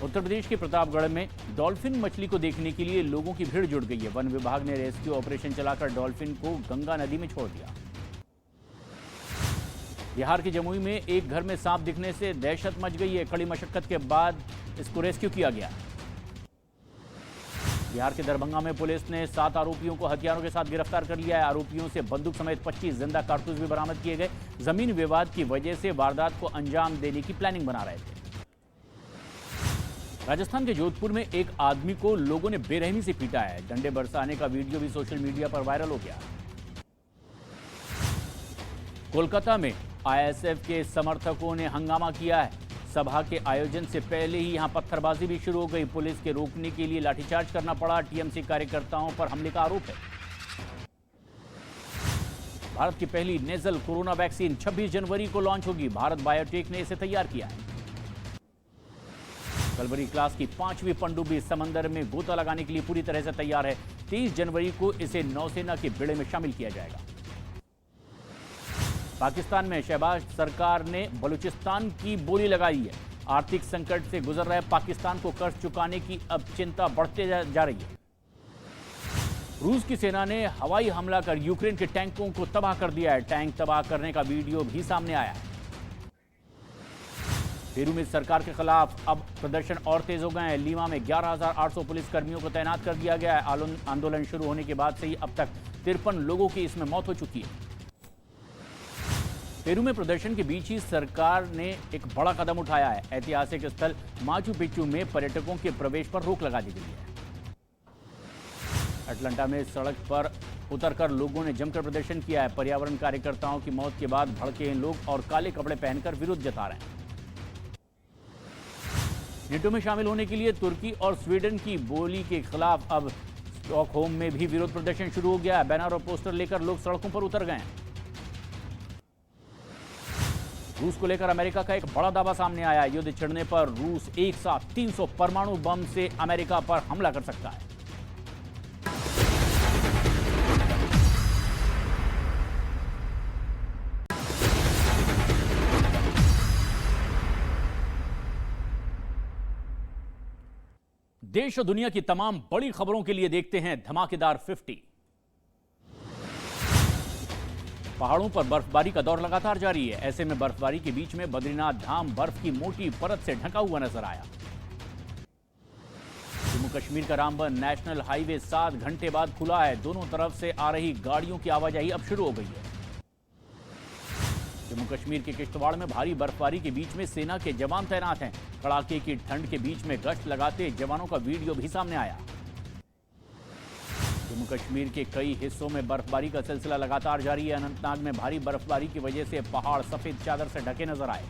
उत्तर प्रदेश के प्रतापगढ़ में डॉल्फिन मछली को देखने के लिए लोगों की भीड़ जुट गई है। वन विभाग ने रेस्क्यू ऑपरेशन चलाकर डॉल्फिन को गंगा नदी में छोड़ दिया। बिहार के जमुई में एक घर में सांप दिखने से दहशत मच गई है। कड़ी मशक्कत के बाद इसको रेस्क्यू किया गया। बिहार के दरभंगा में पुलिस ने 7 आरोपियों को हथियारों के साथ गिरफ्तार कर लिया है। आरोपियों से बंदूक समेत 25 जिंदा कारतूस भी बरामद किए गए। जमीन विवाद की वजह से वारदात को अंजाम देने की प्लानिंग बना रहे थे। राजस्थान के जोधपुर में एक आदमी को लोगों ने बेरहमी से पीटा है। डंडे बरसाने का वीडियो भी सोशल मीडिया पर वायरल हो गया। कोलकाता में आईएसएफ के समर्थकों ने हंगामा किया है। सभा के आयोजन से पहले ही यहां पत्थरबाजी भी शुरू हो गई। पुलिस के रोकने के लिए लाठीचार्ज करना पड़ा। टीएमसी कार्यकर्ताओं पर हमले का आरोप है। भारत की पहली नेजल कोरोना वैक्सीन 26 जनवरी को लॉन्च होगी। भारत बायोटेक ने इसे तैयार किया है। कलवरी क्लास की 5वीं पनडुब्बी समंदर में गोता लगाने के लिए पूरी तरह से तैयार है। 23 जनवरी को इसे नौसेना के बेड़े में शामिल किया जाएगा। पाकिस्तान में शहबाज सरकार ने बलूचिस्तान की बोली लगाई है। आर्थिक संकट से गुजर रहे पाकिस्तान को कर्ज चुकाने की अब चिंता बढ़ते जा रही है। रूस की सेना ने हवाई हमला कर यूक्रेन के टैंकों को तबाह कर दिया है। टैंक तबाह करने का वीडियो भी सामने आया है। पेरू में सरकार के खिलाफ अब प्रदर्शन और तेज हो गए हैं। लीमा में 11,800 पुलिसकर्मियों को तैनात कर दिया गया है। आंदोलन शुरू होने के बाद से ही अब तक 53 लोगों की इसमें मौत हो चुकी है। पेरू में प्रदर्शन के बीच ही सरकार ने एक बड़ा कदम उठाया है। ऐतिहासिक स्थल माचू पिच्चू में पर्यटकों के प्रवेश पर रोक लगा दी गई है। अटलांटा में सड़क पर उतरकर लोगों ने जमकर प्रदर्शन किया है। पर्यावरण कार्यकर्ताओं की मौत के बाद भड़के लोग और काले कपड़े पहनकर विरोध जता रहे हैं। नेटो में शामिल होने के लिए तुर्की और स्वीडन की बोली के खिलाफ अब स्टॉकहोम में भी विरोध प्रदर्शन शुरू हो गया है। बैनर और पोस्टर लेकर लोग सड़कों पर उतर गए हैं। रूस को लेकर अमेरिका का एक बड़ा दावा सामने आया। युद्ध छिड़ने पर रूस एक साथ 300 परमाणु बम से अमेरिका पर हमला कर सकता है। देश और दुनिया की तमाम बड़ी खबरों के लिए देखते हैं धमाकेदार 50। पहाड़ों पर बर्फबारी का दौर लगातार जारी है। ऐसे में बर्फबारी के बीच में बद्रीनाथ धाम बर्फ की मोटी परत से ढका हुआ नजर आया। जम्मू कश्मीर का रामबन नेशनल हाईवे 7 घंटे बाद खुला है। दोनों तरफ से आ रही गाड़ियों की आवाजाही अब शुरू हो गई है। जम्मू कश्मीर के किश्तवाड़ में भारी बर्फबारी के बीच में सेना के जवान तैनात हैं। कड़ाके की ठंड के बीच में गश्त लगाते जवानों का वीडियो भी सामने आया। जम्मू कश्मीर के कई हिस्सों में बर्फबारी का सिलसिला लगातार जारी है। अनंतनाग में भारी बर्फबारी की वजह से पहाड़ सफेद चादर से ढके नजर आए।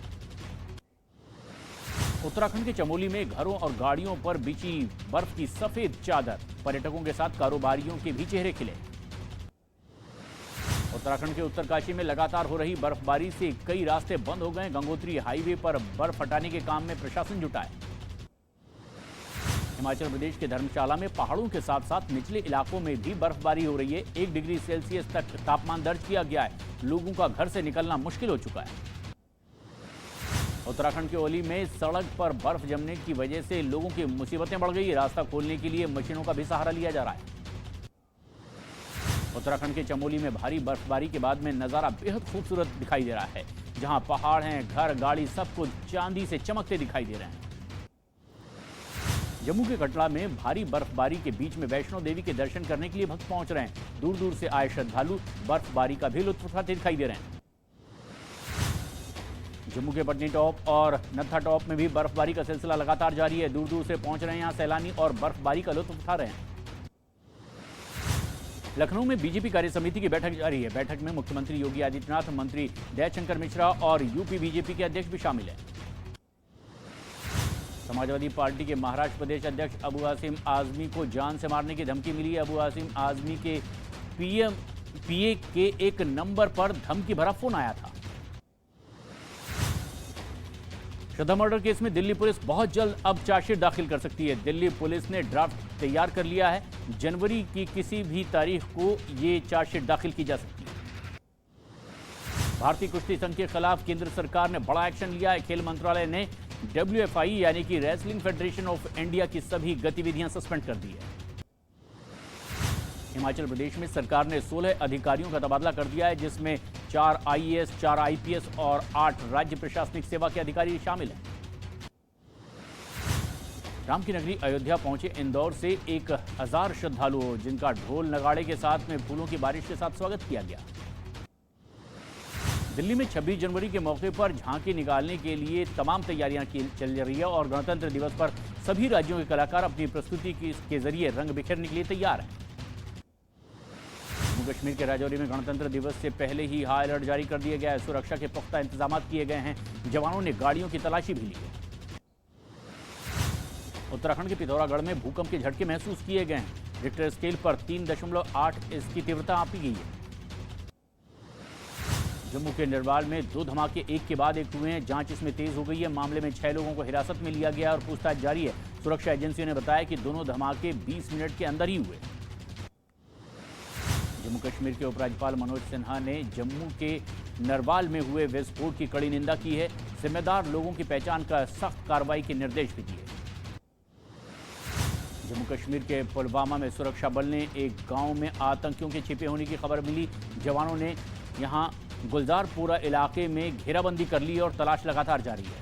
उत्तराखंड के चमोली में घरों और गाड़ियों पर बिछी बर्फ की सफेद चादर। पर्यटकों के साथ कारोबारियों के भी चेहरे खिले। उत्तराखंड के उत्तरकाशी में लगातार हो रही बर्फबारी से कई रास्ते बंद हो गए। गंगोत्री हाईवे पर बर्फ हटाने के काम में प्रशासन जुटा है। हिमाचल प्रदेश के धर्मशाला में पहाड़ों के साथ साथ निचले इलाकों में भी बर्फबारी हो रही है। 1 डिग्री सेल्सियस तक तापमान दर्ज किया गया है। लोगों का घर से निकलना मुश्किल हो चुका है। उत्तराखंड के ओली में सड़क पर बर्फ जमने की वजह से लोगों की मुसीबतें बढ़ गई। रास्ता खोलने के लिए मशीनों का भी सहारा लिया जा रहा है। उत्तराखंड के चमोली में भारी बर्फबारी के बाद में नजारा बेहद खूबसूरत दिखाई दे रहा है। जहां पहाड़ हैं, घर, गाड़ी सब कुछ चांदी से चमकते दिखाई दे रहे हैं। जम्मू के कटरा में भारी बर्फबारी के बीच में वैष्णो देवी के दर्शन करने के लिए भक्त पहुंच रहे हैं। दूर दूर से आए श्रद्धालु बर्फबारी का भी लुत्फ उठाते दिखाई दे रहे हैं। जम्मू के पटनी टॉप और नत्था टॉप में भी बर्फबारी का सिलसिला लगातार जारी है। दूर दूर से पहुंच रहे हैं यहाँ सैलानी और बर्फबारी का लुत्फ उठा रहे हैं। लखनऊ में बीजेपी कार्य समिति की बैठक जारी है। बैठक में मुख्यमंत्री योगी आदित्यनाथ, मंत्री दयाशंकर मिश्रा और यूपी बीजेपी के अध्यक्ष भी शामिल हैं। समाजवादी पार्टी के महाराष्ट्र प्रदेश अध्यक्ष अबू हासिम आजमी को जान से मारने की धमकी मिली है। अबू हासिम आजमी के पीए के एक नंबर पर धमकी भरा फोन आया था। श्रद्धा मर्डर केस में दिल्ली पुलिस बहुत जल्द अब चार्जशीट दाखिल कर सकती है। दिल्ली पुलिस ने ड्राफ्ट तैयार कर लिया है। जनवरी की किसी भी तारीख को ये चार्जशीट दाखिल की जा सकती है। भारतीय कुश्ती संघ के खिलाफ केंद्र सरकार ने बड़ा एक्शन लिया है। खेल मंत्रालय ने WFI यानी कि रेसलिंग फेडरेशन ऑफ इंडिया की सभी गतिविधियां सस्पेंड कर दी है। हिमाचल प्रदेश में सरकार ने 16 अधिकारियों का तबादला कर दिया है, जिसमें 4 IAS, 4 IPS और 8 राज्य प्रशासनिक सेवा के अधिकारी शामिल हैं। राम की नगरी अयोध्या पहुंचे इंदौर से 1000 श्रद्धालुओं, जिनका ढोल नगाड़े के साथ में फूलों की बारिश के साथ स्वागत किया गया। दिल्ली में 26 जनवरी के मौके पर झांकी निकालने के लिए तमाम तैयारियां चल रही है और गणतंत्र दिवस पर सभी राज्यों के कलाकार अपनी प्रस्तुति के जरिए रंग बिखेरने के लिए तैयार हैं। जम्मू कश्मीर के राजौरी में गणतंत्र दिवस से पहले ही हाई अलर्ट जारी कर दिया गया है। सुरक्षा के पुख्ता इंतजाम किए गए हैं। जवानों ने गाड़ियों की तलाशी भी ली है। उत्तराखंड के पिथौरागढ़ में भूकंप के झटके महसूस किए गए हैं। रिक्टर स्केल पर 3.8 इसकी तीव्रता मापी गई है। जम्मू के निर्वाल में 2 धमाके एक के बाद एक हुए हैं। जांच इसमें तेज हो गई है। मामले में 6 लोगों को हिरासत में लिया गया और पूछताछ जारी है। सुरक्षा एजेंसियों ने बताया कि दोनों धमाके 20 मिनट के अंदर ही हुए। जम्मू कश्मीर के उपराज्यपाल मनोज सिन्हा ने जम्मू के नरवाल में हुए विस्फोट की कड़ी निंदा की है। जिम्मेदार लोगों की पहचान कर सख्त कार्रवाई के निर्देश भी दिए। जम्मू कश्मीर के पुलवामा में सुरक्षा बल ने एक गांव में आतंकियों के छिपे होने की खबर मिली। जवानों ने यहां गुलजारपुरा इलाके में घेराबंदी कर ली और तलाश लगातार जारी है।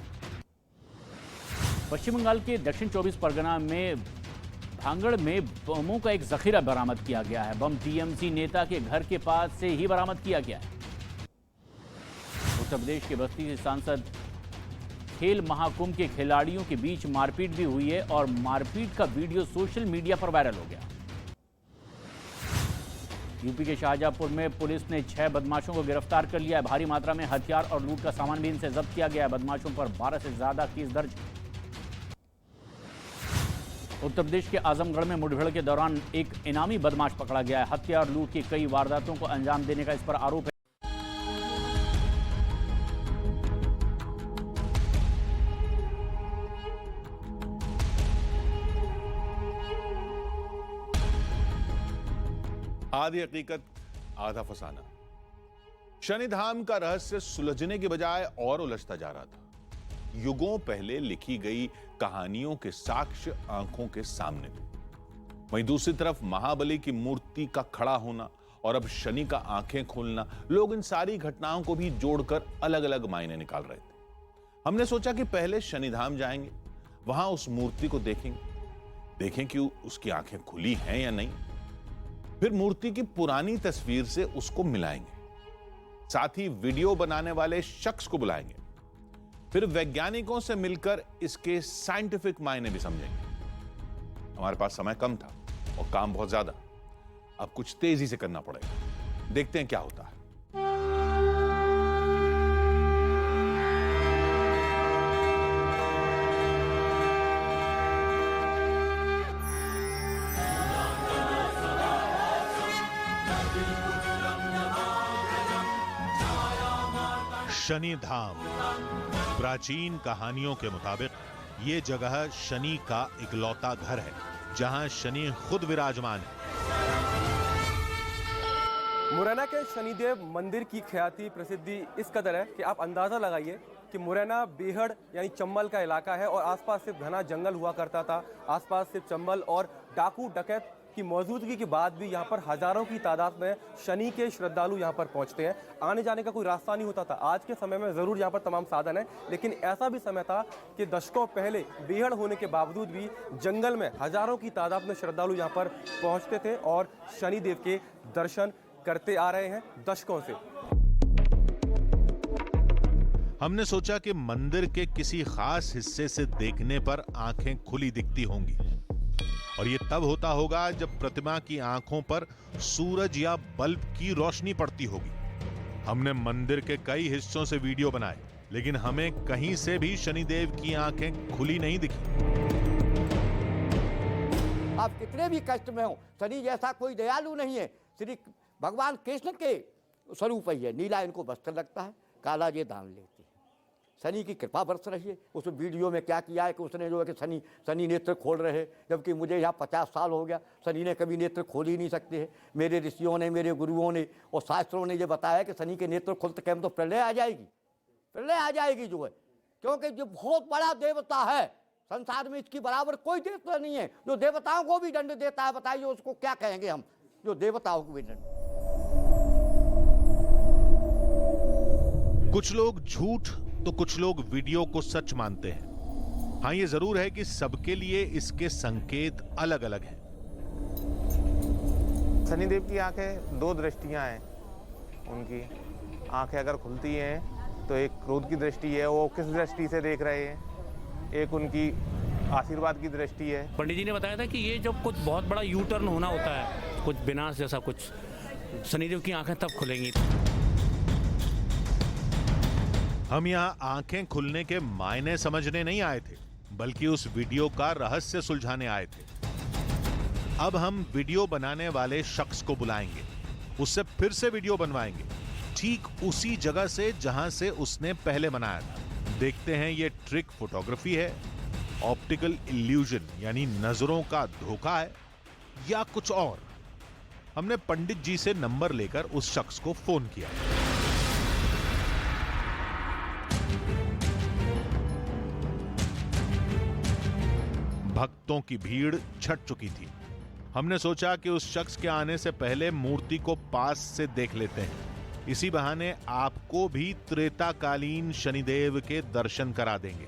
पश्चिम बंगाल के दक्षिण 24 परगना में भांगड़ में बमों का एक जखीरा बरामद किया गया है। बम TMC नेता के घर के पास से ही बरामद किया गया है। उत्तर प्रदेश के बस्ती से सांसद खेल महाकुंभ के खिलाड़ियों के बीच मारपीट भी हुई है और मारपीट का वीडियो सोशल मीडिया पर वायरल हो गया। यूपी के शाहजहांपुर में पुलिस ने 6 बदमाशों को गिरफ्तार कर लिया है। भारी मात्रा में हथियार और लूट का सामान भी इनसे जब्त किया गया है। बदमाशों पर 12 से ज्यादा केस दर्ज। उत्तर प्रदेश के आजमगढ़ में मुठभेड़ के दौरान एक इनामी बदमाश पकड़ा गया है। हत्या और लूट की कई वारदातों को अंजाम देने का इस पर आरोप है। आधी हकीकत आधा फसाना। शनिधाम का रहस्य सुलझने के बजाय और उलझता जा रहा था। युगों पहले लिखी गई कहानियों के साक्ष्य आंखों के सामने थे। वहीं दूसरी तरफ महाबली की मूर्ति का खड़ा होना और अब शनि का आंखें खोलना, लोग इन सारी घटनाओं को भी जोड़कर अलग अलग मायने निकाल रहे थे। हमने सोचा कि पहले शनिधाम जाएंगे, वहां उस मूर्ति को देखें कि उसकी आंखें खुली हैं या नहीं। फिर मूर्ति की पुरानी तस्वीर से उसको मिलाएंगे, साथ ही वीडियो बनाने वाले शख्स को बुलाएंगे। फिर वैज्ञानिकों से मिलकर इसके साइंटिफिक मायने भी समझेंगे। हमारे पास समय कम था और काम बहुत ज्यादा। अब कुछ तेजी से करना पड़ेगा। देखते हैं क्या होता है। शनि धाम। प्राचीन कहानियों के मुताबिक ये जगह शनि का इकलौता घर है, जहां शनि खुद विराजमान है। मुरैना के शनिदेव मंदिर की ख्याति प्रसिद्धि इस कदर है कि आप अंदाज़ा लगाइए कि मुरैना बेहड़ यानी चंबल का इलाका है और आसपास सिर्फ घना जंगल हुआ करता था। आसपास सिर्फ चंबल और डाकू डकैत की मौजूदगी के बाद भी यहाँ पर हजारों की तादाद में शनि के श्रद्धालु यहाँ पर पहुँचते हैं। आने जाने का कोई रास्ता नहीं होता था। आज के समय में ज़रूर यहाँ पर तमाम साधन है, लेकिन ऐसा भी समय था कि दशकों पहले बेहड़ होने के बावजूद भी जंगल में हजारों की तादाद में श्रद्धालु यहाँ पर पहुँचते थे और शनिदेव के दर्शन करते आ रहे हैं दशकों से। हमने सोचा कि मंदिर के किसी खास हिस्से से देखने पर आंखें खुली दिखती होंगी, और ये तब होता होगा जब प्रतिमा की आंखों पर सूरज या बल्ब की रोशनी पड़ती होगी। हमने मंदिर के कई हिस्सों से वीडियो बनाए, लेकिन हमें कहीं से भी शनिदेव की आंखें खुली नहीं दिखी। आप कितने भी कष्ट में हो, शनि जैसा कोई दयालु नहीं है। श्री भगवान कृष्ण के स्वरूप ही है। नीला इनको वस्त्र लगता है, काला ये दान लेते हैं। शनि की कृपा बरस रही है। उस वीडियो में क्या किया है कि उसने जो है कि शनि नेत्र खोल रहे हैं, जबकि मुझे यहाँ 50 साल हो गया, शनि ने कभी नेत्र खोल ही नहीं सकते हैं। मेरे ऋषियों ने, मेरे गुरुओं ने और शास्त्रों ने ये बताया कि शनि के नेत्र खुलते कैम तो प्रलय आ जाएगी, प्रलय आ जाएगी जो है। क्योंकि जो बहुत बड़ा देवता है संसार में, इसकी बराबर कोई देवता नहीं है जो देवताओं को भी दंड देता है। बताइए उसको क्या कहेंगे हम, जो देवताओं को भी दंड। कुछ लोग झूठ तो कुछ लोग वीडियो को सच मानते हैं। हाँ, ये जरूर है कि सबके लिए इसके संकेत अलग अलग हैं। शनिदेव की आंखें दो दृष्टियां हैं। उनकी आंखें अगर खुलती हैं तो एक क्रोध की दृष्टि है, वो किस दृष्टि से देख रहे हैं, एक उनकी आशीर्वाद की दृष्टि है। पंडित जी ने बताया था कि ये जब कुछ बहुत बड़ा यू टर्न होना होता है, कुछ विनाश जैसा कुछ, शनिदेव की आंखें तब खुलेंगी। हम यहाँ आंखें खुलने के मायने समझने नहीं आए थे, बल्कि उस वीडियो का रहस्य सुलझाने आए थे। अब हम वीडियो बनाने वाले शख्स को बुलाएंगे, उससे फिर से वीडियो बनवाएंगे, ठीक उसी जगह से जहां से उसने पहले बनाया था। देखते हैं ये ट्रिक फोटोग्राफी है, ऑप्टिकल इल्यूजन यानी नजरों का धोखा है, या कुछ और। हमने पंडित जी से नंबर लेकर उस शख्स को फोन किया। भक्तों की भीड़ छट चुकी थी। हमने सोचा कि उस शख्स के आने से पहले मूर्ति को पास से देख लेते हैं, इसी बहाने आपको भी त्रेताकालीन शनिदेव के दर्शन करा देंगे।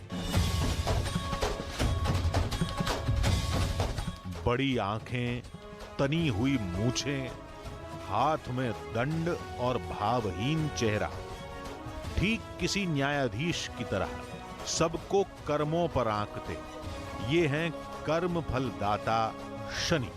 बड़ी आंखें, तनी हुई मूछें, हाथ में दंड और भावहीन चेहरा, ठीक किसी न्यायाधीश की तरह सबको कर्मों पर आंकते। ये हैं कर्म फल दाता शनि।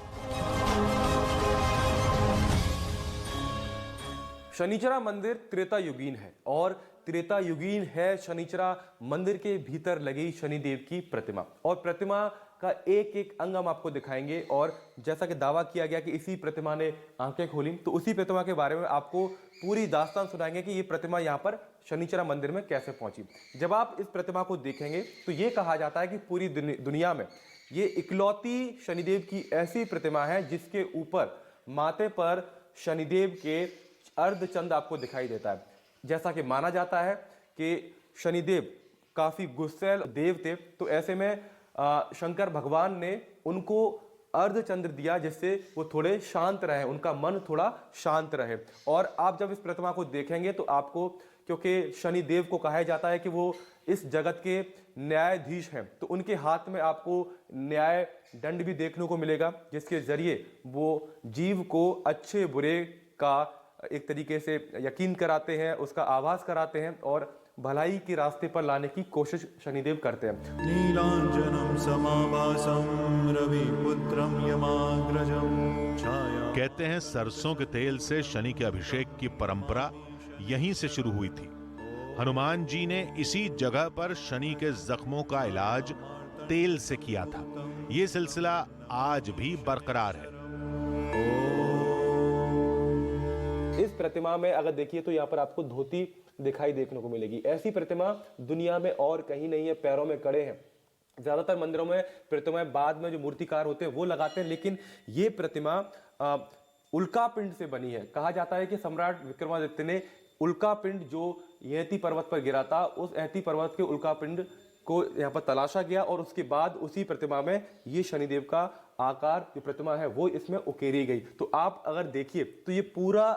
शनिचरा मंदिर त्रेता युगीन है और त्रेता युगीन है शनिचरा मंदिर के भीतर लगी शनिदेव की प्रतिमा। और प्रतिमा का एक एक अंग हम आपको दिखाएंगे, और जैसा कि दावा किया गया कि इसी प्रतिमा ने आंखें खोली, तो उसी प्रतिमा के बारे में आपको पूरी दास्तान सुनाएंगे कि ये प्रतिमा यहाँ पर शनिचरा मंदिर में कैसे पहुंची। जब आप इस प्रतिमा को देखेंगे तो ये कहा जाता है कि पूरी दुनिया में ये इकलौती शनिदेव की ऐसी प्रतिमा है जिसके ऊपर माथे पर शनिदेव के अर्धचंद्र आपको दिखाई देता है। जैसा कि माना जाता है कि शनिदेव काफी गुस्सैल देव थे, तो ऐसे में शंकर भगवान ने उनको अर्धचंद्र दिया जिससे वो थोड़े शांत रहे, उनका मन थोड़ा शांत रहे। और आप जब इस प्रतिमा को देखेंगे तो आपको, क्योंकि शनिदेव को कहा जाता है कि वो इस जगत के न्यायाधीश हैं, तो उनके हाथ में आपको न्याय दंड भी देखने को मिलेगा, जिसके जरिए वो जीव को अच्छे बुरे का एक तरीके से यकीन कराते हैं, उसका आभास कराते हैं और भलाई के रास्ते पर लाने की कोशिश शनिदेव करते हैं। नीलांजनम समाभासम रविपुत्रम यमाग्रजम छाया। कहते हैं सरसों के तेल से शनि के अभिषेक की परंपरा यहीं से शुरू हुई थी। हनुमान जी ने इसी जगह पर शनि के जख्मों का इलाज तेल से किया था। यह सिलसिला आज भी बरकरार है। इस प्रतिमा में अगर देखिए तो यहाँ पर आपको धोती दिखाई देखने को मिलेगी। ऐसी प्रतिमा दुनिया में और कहीं नहीं है। पैरों में कड़े हैं। ज्यादातर मंदिरों में प्रतिमाएं बाद में जो मूर्तिकार होते हैं वो लगाते हैं, लेकिन ये प्रतिमा उल्कापिंड से बनी है। कहा जाता है कि सम्राट विक्रमादित्य ने उल्कापिंड जो यहती पर्वत पर गिरा था, उस यहती पर्वत के उल्कापिंड को यहाँ पर तलाशा गया और उसके बाद उसी प्रतिमा में ये शनिदेव का आकार जो प्रतिमा है वो इसमें उकेरी गई। तो आप अगर देखिए तो ये पूरा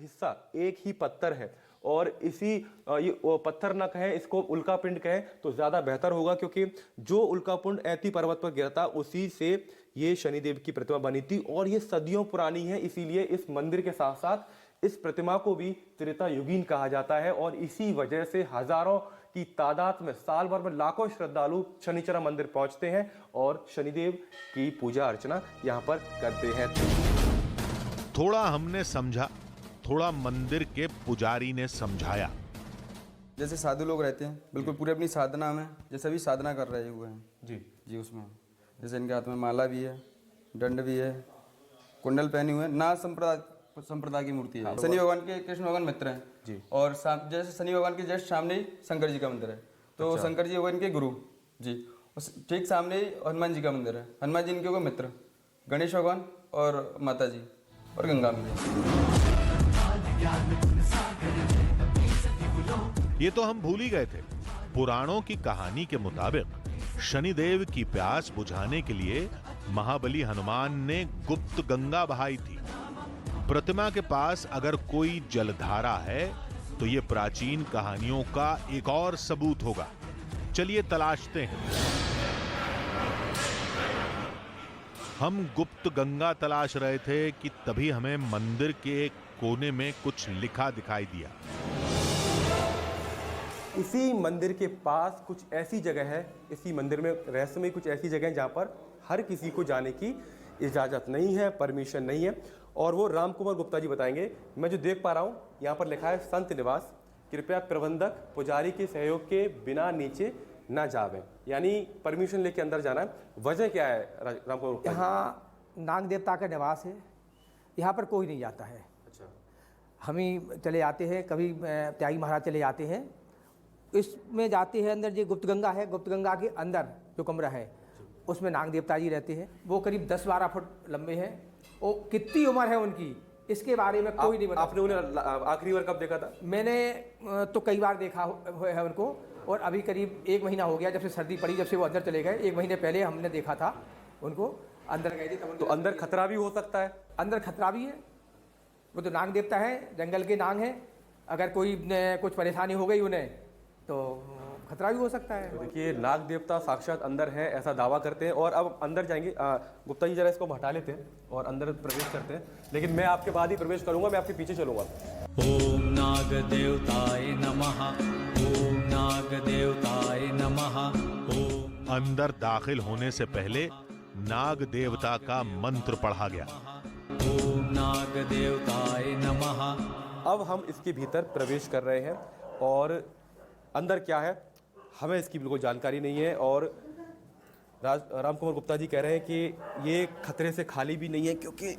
हिस्सा एक ही पत्थर है, और इसी ये पत्थर ना कहें, इसको उल्कापिंड कहें तो ज्यादा बेहतर होगा, क्योंकि जो उल्कापिंड ऐती पर्वत पर गिरा था उसी से ये शनिदेव की प्रतिमा बनी थी और ये सदियों पुरानी है। इसीलिए इस मंदिर के साथ साथ इस प्रतिमा को भी त्रेता युगीन कहा जाता है और इसी वजह से हजारों की तादाद में साल भर में लाखों श्रद्धालु शनिचरा मंदिर पहुंचते हैं और शनिदेव की पूजा अर्चना यहाँ पर करते हैं। थोड़ा हमने समझा, थोड़ा मंदिर के पुजारी ने समझाया। जैसे साधु लोग रहते हैं बिल्कुल पूरी अपनी साधना में, जैसे अभी साधना कर रहे हुए हैं जी उसमें जैसे इनके हाथ में माला भी है, दंड भी है, कुंडल पहने हुए हैं। ना संप्रदाय की मूर्ति है। शनि भगवान के कृष्ण भगवान मित्र हैं जी, और जैसे शनि भगवान के जस्ट सामने ही शंकर जी का मंदिर है, तो अच्छा। शंकर जी हो गए इनके गुरु जी, ठीक सामने ही हनुमान जी का मंदिर है। हनुमान जी इनके हो गए मित्र, गणेश भगवान और माता जी और गंगा मैया। ये तो हम भूल ही गए थे, पुराणों की कहानी के मुताबिक शनिदेव की प्यास बुझाने के लिए महाबली हनुमान ने गुप्त गंगा बहाई थी। प्रतिमा के पास अगर कोई जलधारा है तो ये प्राचीन कहानियों का एक और सबूत होगा। चलिए तलाशते हैं। हम गुप्त गंगा तलाश रहे थे कि तभी हमें मंदिर के एक कोने में कुछ लिखा दिखाई दिया। इसी मंदिर के पास कुछ ऐसी जगह है, इसी मंदिर में रहस्यमय कुछ ऐसी जगह है जहाँ पर हर किसी को जाने की इजाज़त नहीं है, परमिशन नहीं है, और वो राम कुमार गुप्ता जी बताएंगे। मैं जो देख पा रहा हूँ यहाँ पर लिखा है संत निवास, कृपया प्रबंधक पुजारी के सहयोग के बिना नीचे ना जावें, यानी परमिशन लेके अंदर जाना है। वजह क्या है राम कुमार गुप्ता? यहाँ नाग देवता का निवास है, यहाँ पर कोई नहीं जाता है। अच्छा। हम ही चले जाते हैं, कभी त्यागी महाराज चले जाते हैं, इसमें जाते हैं अंदर। जो गुप्त गंगा है, गुप्त गंगा के अंदर जो कमरा है उसमें नाग देवता जी रहते हैं। वो करीब 10-12 फुट लंबे हैं। वो कितनी उम्र है उनकी इसके बारे में कोई नहीं बता। आपने उन्हें आखिरी बार कब देखा था? मैंने तो कई बार देखा है उनको, और अभी करीब 1 महीना हो गया जब से सर्दी पड़ी, जब से वो अंदर चले गए। 1 महीने पहले हमने देखा था उनको, अंदर गए थे। तो अंदर खतरा भी हो सकता है? अंदर खतरा भी है। वो तो नाग देवता है, जंगल के नाग हैं। अगर कोई कुछ परेशानी हो गई उन्हें तो खतरा भी हो सकता है। देखिए, नाग देवता साक्षात अंदर है ऐसा दावा करते हैं। और अब अंदर जाएंगे। गुप्ता जी जरा इसको हटा लेते हैं और अंदर प्रवेश करते हैं, लेकिन मैं आपके बाद ही प्रवेश करूंगा, मैं आपके पीछे चलूंगा। ओम नाग देवताय नमः, ओम नाग देवताय नमः। ओम। अंदर दाखिल होने से पहले नाग देवता का मंत्र पढ़ा गया। ओम नाग देवताय नमः। अब हम इसके भीतर प्रवेश कर रहे हैं और अंदर क्या है हमें इसकी बिल्कुल जानकारी नहीं है। और राम कुमार गुप्ता जी कह रहे हैं कि ये खतरे से खाली भी नहीं है, क्योंकि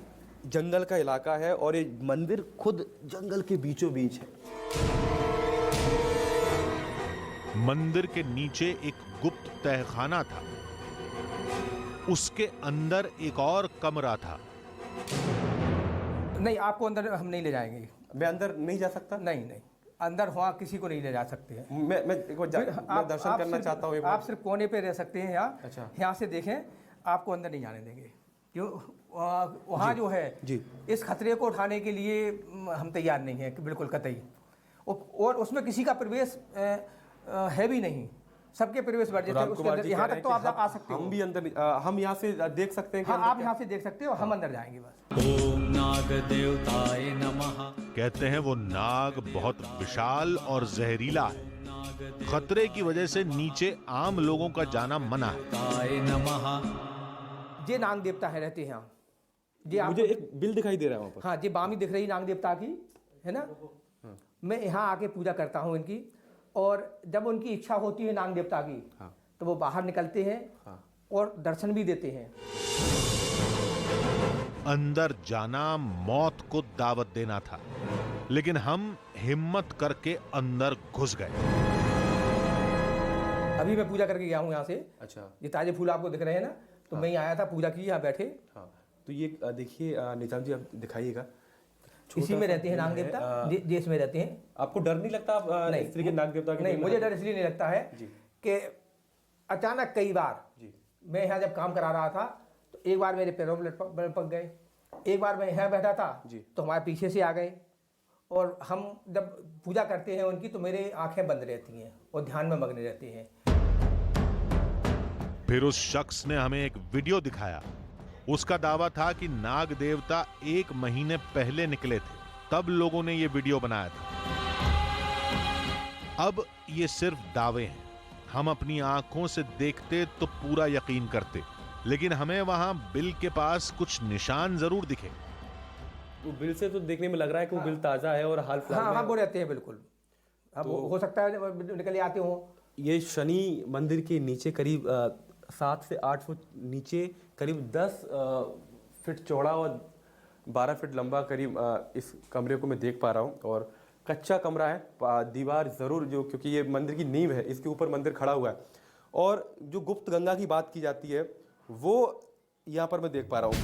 जंगल का इलाका है और ये मंदिर खुद जंगल के बीचों बीच है। मंदिर के नीचे एक गुप्त तहखाना था, उसके अंदर एक और कमरा था। नहीं, आपको अंदर हम नहीं ले जाएंगे। मैं अंदर नहीं जा सकता? नहीं, अंदर वहाँ किसी को नहीं ले जा सकते हैं। मैं दर्शन करना चाहता हूँ। आप सिर्फ कोने पे रह सकते हैं यहाँ। अच्छा। यहाँ से देखें, आपको अंदर नहीं जाने देंगे, क्यों? वहाँ जो है जी, इस खतरे को उठाने के लिए हम तैयार नहीं हैं, बिल्कुल कतई। और उसमें किसी का प्रवेश है भी नहीं, सबके प्रवेश वर्जित है उसके अंदर। यहाँ तक तो आप आ सकते हो। हम भी अंदर, हम यहाँ से देख सकते हैं? हाँ, आप यहाँ से देख सकते हो, हम अंदर जाएंगे बस। ओम नाग देवताय नमः। कहते हैं वो नाग बहुत विशाल और जहरीला है। खतरे की वजह से नीचे आम लोगों का जाना मना है। ये नाग देवता है, रहते हैं। मुझे एक बिल दिखाई दे रहा है वहाँ पर। हाँ, ये बामी दिख रही नाग देवता की, है ना। मैं यहाँ आके पूजा करता हूँ इनकी, और जब उनकी इच्छा होती है नाग देवता की, तो वो बाहर निकलते हैं और दर्शन भी देते हैं। अंदर जाना मौत को दावत देना था, लेकिन हम हिम्मत करके अंदर घुस गए। अभी मैं पूजा करके गया हूँ यहाँ से। अच्छा। ये ताजे फूल आपको दिख रहे हैं ना, तो मैं यहाँ आया था, पूजा की, यहाँ बैठे। हाँ, तो ये देखिए निजाम जी, आप दिखाइएगा। इसी में रहते हैं नाग देवता, देश में रहते हैं। आपको डर नहीं लगता आप इस तरीके नाग देवता के? नहीं, मुझे डर इसलिए नहीं लगता है कि अचानक कई बार मैं यहाँ जब काम करा रहा था तो एक बार मेरे पैरों में लपक गए, एक बार मैं यहाँ बैठा था तो हमारे पीछे से आ गए। और हम जब पूजा करते हैं उनकी, तो मेरे आंखें बंद रहती हैं और ध्यान में मग्न रहते हैं। फिर उस शख्स ने हमें एक वीडियो दिखाया। उसका दावा था कि नाग देवता 1 महीने पहले निकले थे, तब लोगों ने ये वीडियो बनाया था। अब ये सिर्फ दावे हैं। हम अपनी आंखों से देखते तो पूरा यकीन करते, लेकिन हमें वहां बिल के पास कुछ निशान जरूर दिखे। वो बिल से तो देखने में लग रहा है कि वो बिल ताजा है और हाल फिलहाल में। हाँ, वो रहते हैं बिल्कुल। अब तो हो सकता है निकल आते हो। ये शनि मंदिर के नीचे करीब 7 से 8 फुट नीचे, करीब 10 फीट चौड़ा और 12 फीट लंबा करीब इस कमरे को मैं देख पा रहा हूँ। और कच्चा कमरा है, दीवार ज़रूर जो, क्योंकि ये मंदिर की नींव है, इसके ऊपर मंदिर खड़ा हुआ है। और जो गुप्त गंगा की बात की जाती है वो यहाँ पर मैं देख पा रहा हूँ।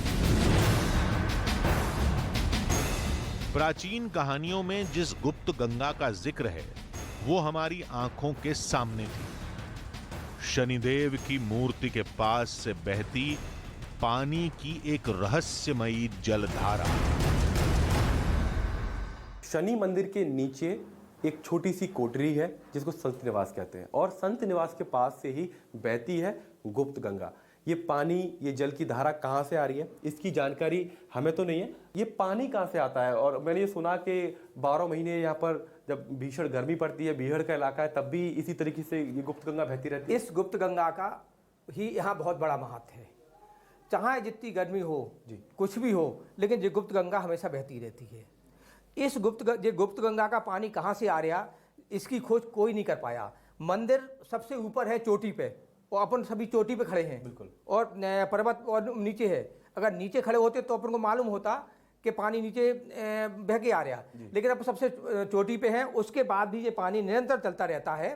प्राचीन कहानियों में जिस गुप्त गंगा का जिक्र है वो हमारी आंखों के सामने थी। शनिदेव की मूर्ति के पास से बहती पानी की एक रहस्यमयी जलधारा। शनि मंदिर के नीचे एक छोटी सी कोठरी है जिसको संत निवास कहते हैं, और संत निवास के पास से ही बहती है गुप्त गंगा। ये पानी, ये जल की धारा कहाँ से आ रही है इसकी जानकारी हमें तो नहीं है। ये पानी कहाँ से आता है, और मैंने ये सुना कि 12 महीने यहाँ पर जब भीषण गर्मी पड़ती है, बीहड़ का इलाका है, तब भी इसी तरीके से ये गुप्त गंगा बहती रहती है। इस गुप्त गंगा का ही यहाँ बहुत बड़ा महत्व है। चाहे जितनी गर्मी हो, कुछ भी हो, लेकिन ये गुप्त गंगा हमेशा बहती रहती है। इस गुप्त गंगा का पानी कहाँ से आ रहा, इसकी खोज कोई नहीं कर पाया। मंदिर सबसे ऊपर है चोटी पे, और अपन सभी चोटी पे खड़े हैं, बिल्कुल, और पर्वत और नीचे है। अगर नीचे खड़े होते तो अपन को मालूम होता कि पानी नीचे बह के आ रहा, लेकिन अब सबसे चोटी पे है, उसके बाद भी ये पानी निरंतर चलता रहता है,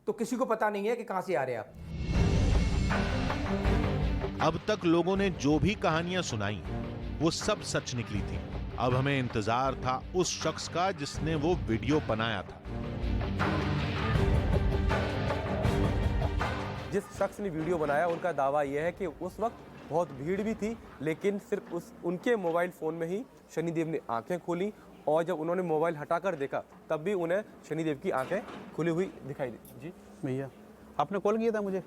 तो किसी को पता नहीं है कि कहाँ से आ रहा। अब तक लोगों ने जो भी कहानियां सुनाई वो सब सच निकली थी। अब हमें इंतजार था उस शख्स का जिसने वो वीडियो बनाया था। जिस शख्स ने वीडियो बनाया उनका दावा यह है कि उस वक्त बहुत भीड़ भी थी, लेकिन सिर्फ उनके मोबाइल फ़ोन में ही शनिदेव ने आंखें खोली, और जब उन्होंने मोबाइल हटाकर देखा तब भी उन्हें शनिदेव की आंखें खुली हुई दिखाई दी। जी भैया, आपने कॉल किया था मुझे?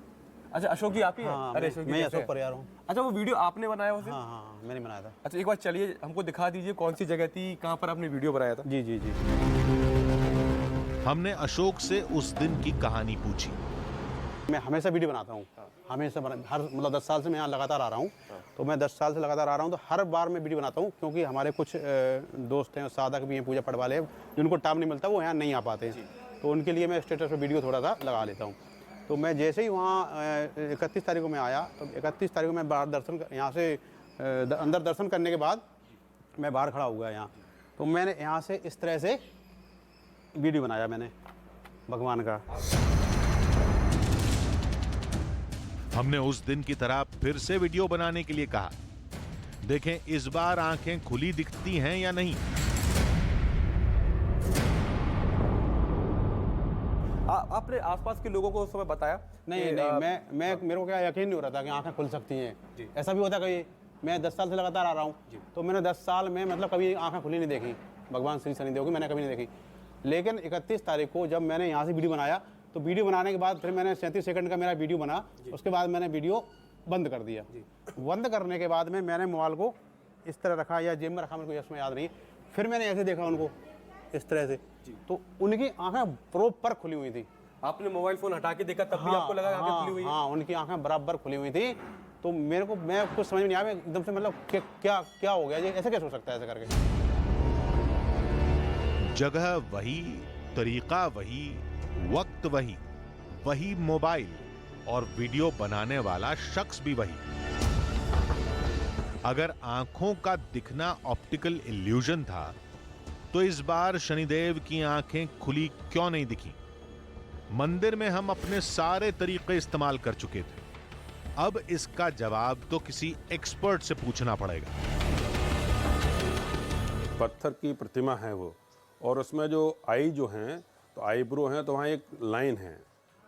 अच्छा, अशोक जी आप ही हैं? हाँ, अरे अशोक जी, मैं अशोक परियार हूँ। अच्छा, वो वीडियो आपने बनाया उसे? हाँ, मैंने बनाया था। अच्छा, एक बार चलिए हमको दिखा दीजिए कौन सी जगह थी, कहाँ पर आपने वीडियो बनाया था। जी जी जी। हमने अशोक से उस दिन की कहानी पूछी। मैं हमेशा वीडियो बनाता हूँ, हमेशा हर मतलब 10 साल से मैं यहाँ लगातार आ रहा हूँ। तो मैं 10 साल से लगातार आ रहा हूँ, तो हर बार मैं वीडियो बनाता हूँ, क्योंकि हमारे कुछ दोस्त हैं, साधक भी हैं, पूजा पाठ वाले हैं, जिनको टाइम नहीं मिलता, वो यहाँ नहीं आ पाते हैं। तो उनके लिए मैं स्टेटस पर वीडियो थोड़ा सा लगा लेता हूँ। तो मैं जैसे ही वहाँ 31 तारीख को मैं आया, तो 31 तारीख को मैं बाहर दर्शन यहाँ से अंदर दर्शन करने के बाद मैं बाहर खड़ा हुआ यहाँ। तो मैंने यहाँ से इस तरह से वीडियो बनाया मैंने भगवान का। हमने उस दिन की तरह फिर से वीडियो बनाने के लिए कहा। देखें इस बार आंखें खुली दिखती हैं या नहीं। आपने आसपास के लोगों को उस समय बताया? नहीं, मैं मेरे को क्या यकीन नहीं हो रहा था कि आंखें खुल सकती हैं। ऐसा भी होता कभी, मैं 10 साल से लगातार आ रहा हूँ, तो मैंने 10 साल में मतलब कभी आंखें खुली नहीं देखी भगवान श्री शनिदेव की, मैंने कभी नहीं देखी। लेकिन 31 तारीख को जब मैंने यहाँ से वीडियो बनाया, तो वीडियो बनाने के बाद फिर मैंने 37 सेकंड का मेरा वीडियो बना, उसके बाद मैंने वीडियो बंद कर दिया। बंद करने के बाद में मैंने मोबाइल को इस तरह रखा या जेब में रखा, मेरे को इसमें याद नहीं। फिर मैंने ऐसे देखा उनको इस तरह से, तो उनकी आंखें प्रॉपर खुली हुई थी। आपने मोबाइल फोन हटा के देखा तब भी आपको लगा आंखें खुली हुई हैं? हाँ, उनकी आंखें बराबर खुली हुई थी। तो मेरे को कुछ समझ में नहीं आया, एकदम से मतलब क्या हो गया, ये ऐसे कैसे हो सकता है ऐसे करके। जगह वही, तरीका वही, वक्त वही, वही मोबाइल और वीडियो बनाने वाला शख्स भी वही। अगर आंखों का दिखना ऑप्टिकल इल्यूजन था, तो इस बार शनिदेव की आंखें खुली क्यों नहीं दिखी? मंदिर में हम अपने सारे तरीके इस्तेमाल कर चुके थे। अब इसका जवाब तो किसी एक्सपर्ट से पूछना पड़ेगा। पत्थर की प्रतिमा है वो, और उसमें जो आई जो हैं, तो आईब्रो हैं, तो वहाँ एक लाइन है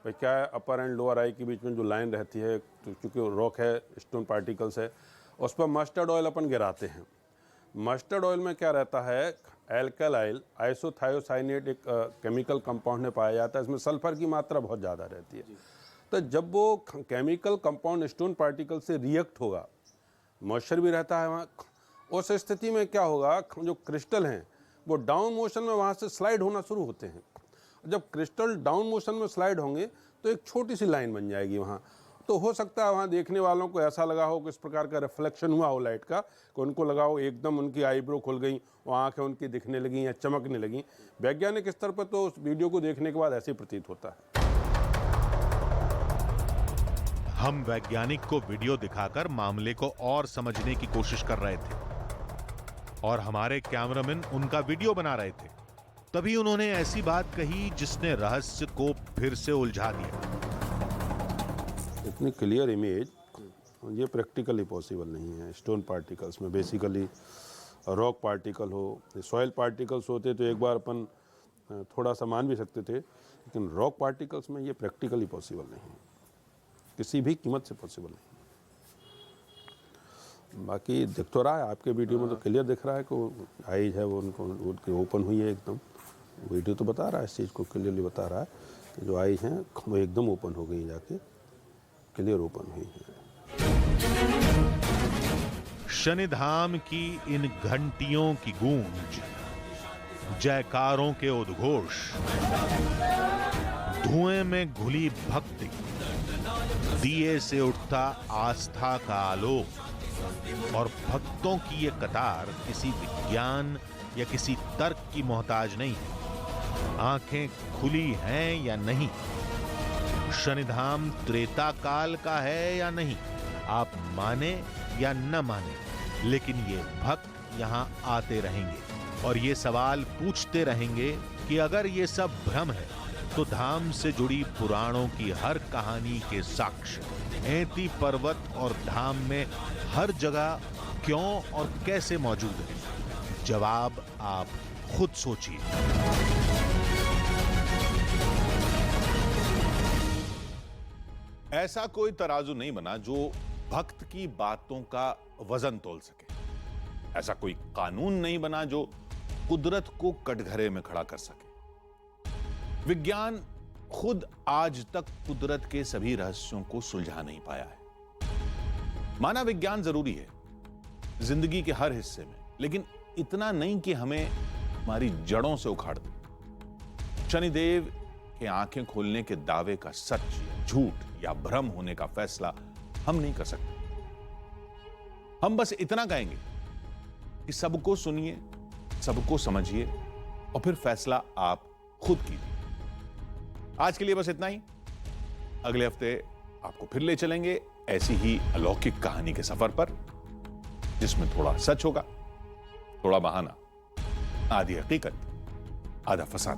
भाई, क्या है, अपर एंड लोअर आई के बीच में जो लाइन रहती है, तो चूँकि रॉक है, स्टोन पार्टिकल्स है, उस पर मस्टर्ड ऑयल अपन गिराते हैं। मस्टर्ड ऑयल में क्या रहता है, एल्कलाइल आइसोथायोसाइनेट एक केमिकल कंपाउंड में पाया जाता है। इसमें सल्फर की मात्रा बहुत ज़्यादा रहती है। तो जब वो केमिकल कंपाउंड स्टोन पार्टिकल से रिएक्ट होगा, मॉइस्चर भी रहता है वहाँ, उस स्थिति में क्या होगा, जो क्रिस्टल हैं वो डाउन मोशन में वहाँ से स्लाइड होना शुरू होते हैं। जब क्रिस्टल डाउन मोशन में स्लाइड होंगे तो एक छोटी सी लाइन बन जाएगी वहाँ। तो हो सकता है वहाँ देखने वालों को ऐसा लगा हो कि इस प्रकार का रिफ्लेक्शन हुआ हो लाइट का, कि उनको लगा हो एकदम उनकी आईब्रो खुल गई, वो आँखें उनकी दिखने लगी या चमकने लगी। वैज्ञानिक स्तर पर तो उस वीडियो को देखने के बाद ऐसे प्रतीत होता है। हम वैज्ञानिक को वीडियो दिखाकर मामले को और समझने की कोशिश कर रहे थे, और हमारे कैमरामैन उनका वीडियो बना रहे थे। तभी उन्होंने ऐसी बात कही जिसने रहस्य को फिर से उलझा दिया। इतनी क्लियर इमेज ये प्रैक्टिकली पॉसिबल नहीं है। स्टोन पार्टिकल्स में बेसिकली रॉक पार्टिकल हो, सॉइल पार्टिकल्स होते तो एक बार अपन थोड़ा सा मान भी सकते थे, लेकिन रॉक पार्टिकल्स में ये प्रैक्टिकली पॉसिबल नहीं, किसी भी कीमत से पॉसिबल नहीं। बाकी दिख तो रहा है आपके वीडियो में, तो क्लियर दिख रहा है कि आइज है वो उनकी ओपन हुई है एकदम। वीडियो तो बता रहा है इस चीज़ को, क्लियरली बता रहा है कि जो आइज हैं वो एकदम ओपन हो गई, जाके क्लियर ओपन हुई है। शनिधाम की इन घंटियों की गूंज, जयकारों के उद्घोष, धुएं में घुली भक्ति, दिए से उठता आस्था का आलोक और भक्तों की ये कतार किसी विज्ञान या किसी तर्क की मोहताज नहीं है। आंखें खुली हैं या नहीं, शनिधाम त्रेता काल का है या नहीं, आप माने या न माने, लेकिन ये भक्त यहां आते रहेंगे और ये सवाल पूछते रहेंगे कि अगर ये सब भ्रम है तो धाम से जुड़ी पुराणों की हर कहानी के साक्ष्य ऐती पर्वत और धाम में हर जगह क्यों और कैसे मौजूद है। जवाब आप खुद सोचिए। ऐसा कोई तराजू नहीं बना जो भक्त की बातों का वजन तोल सके। ऐसा कोई कानून नहीं बना जो कुदरत को कटघरे में खड़ा कर सके। विज्ञान खुद आज तक कुदरत के सभी रहस्यों को सुलझा नहीं पाया है। माना विज्ञान जरूरी है जिंदगी के हर हिस्से में, लेकिन इतना नहीं कि हमें हमारी जड़ों से उखाड़ दे। शनिदेव के आंखें खोलने के दावे का सच या झूठ या भ्रम होने का फैसला हम नहीं कर सकते। हम बस इतना कहेंगे कि सबको सुनिए, सबको समझिए और फिर फैसला आप खुद कीजिए। आज के लिए बस इतना ही। अगले हफ्ते आपको फिर ले चलेंगे ऐसी ही अलौकिक कहानी के सफर पर, जिसमें थोड़ा सच होगा, थोड़ा बहाना, आधी हकीकत, आधा फसाद।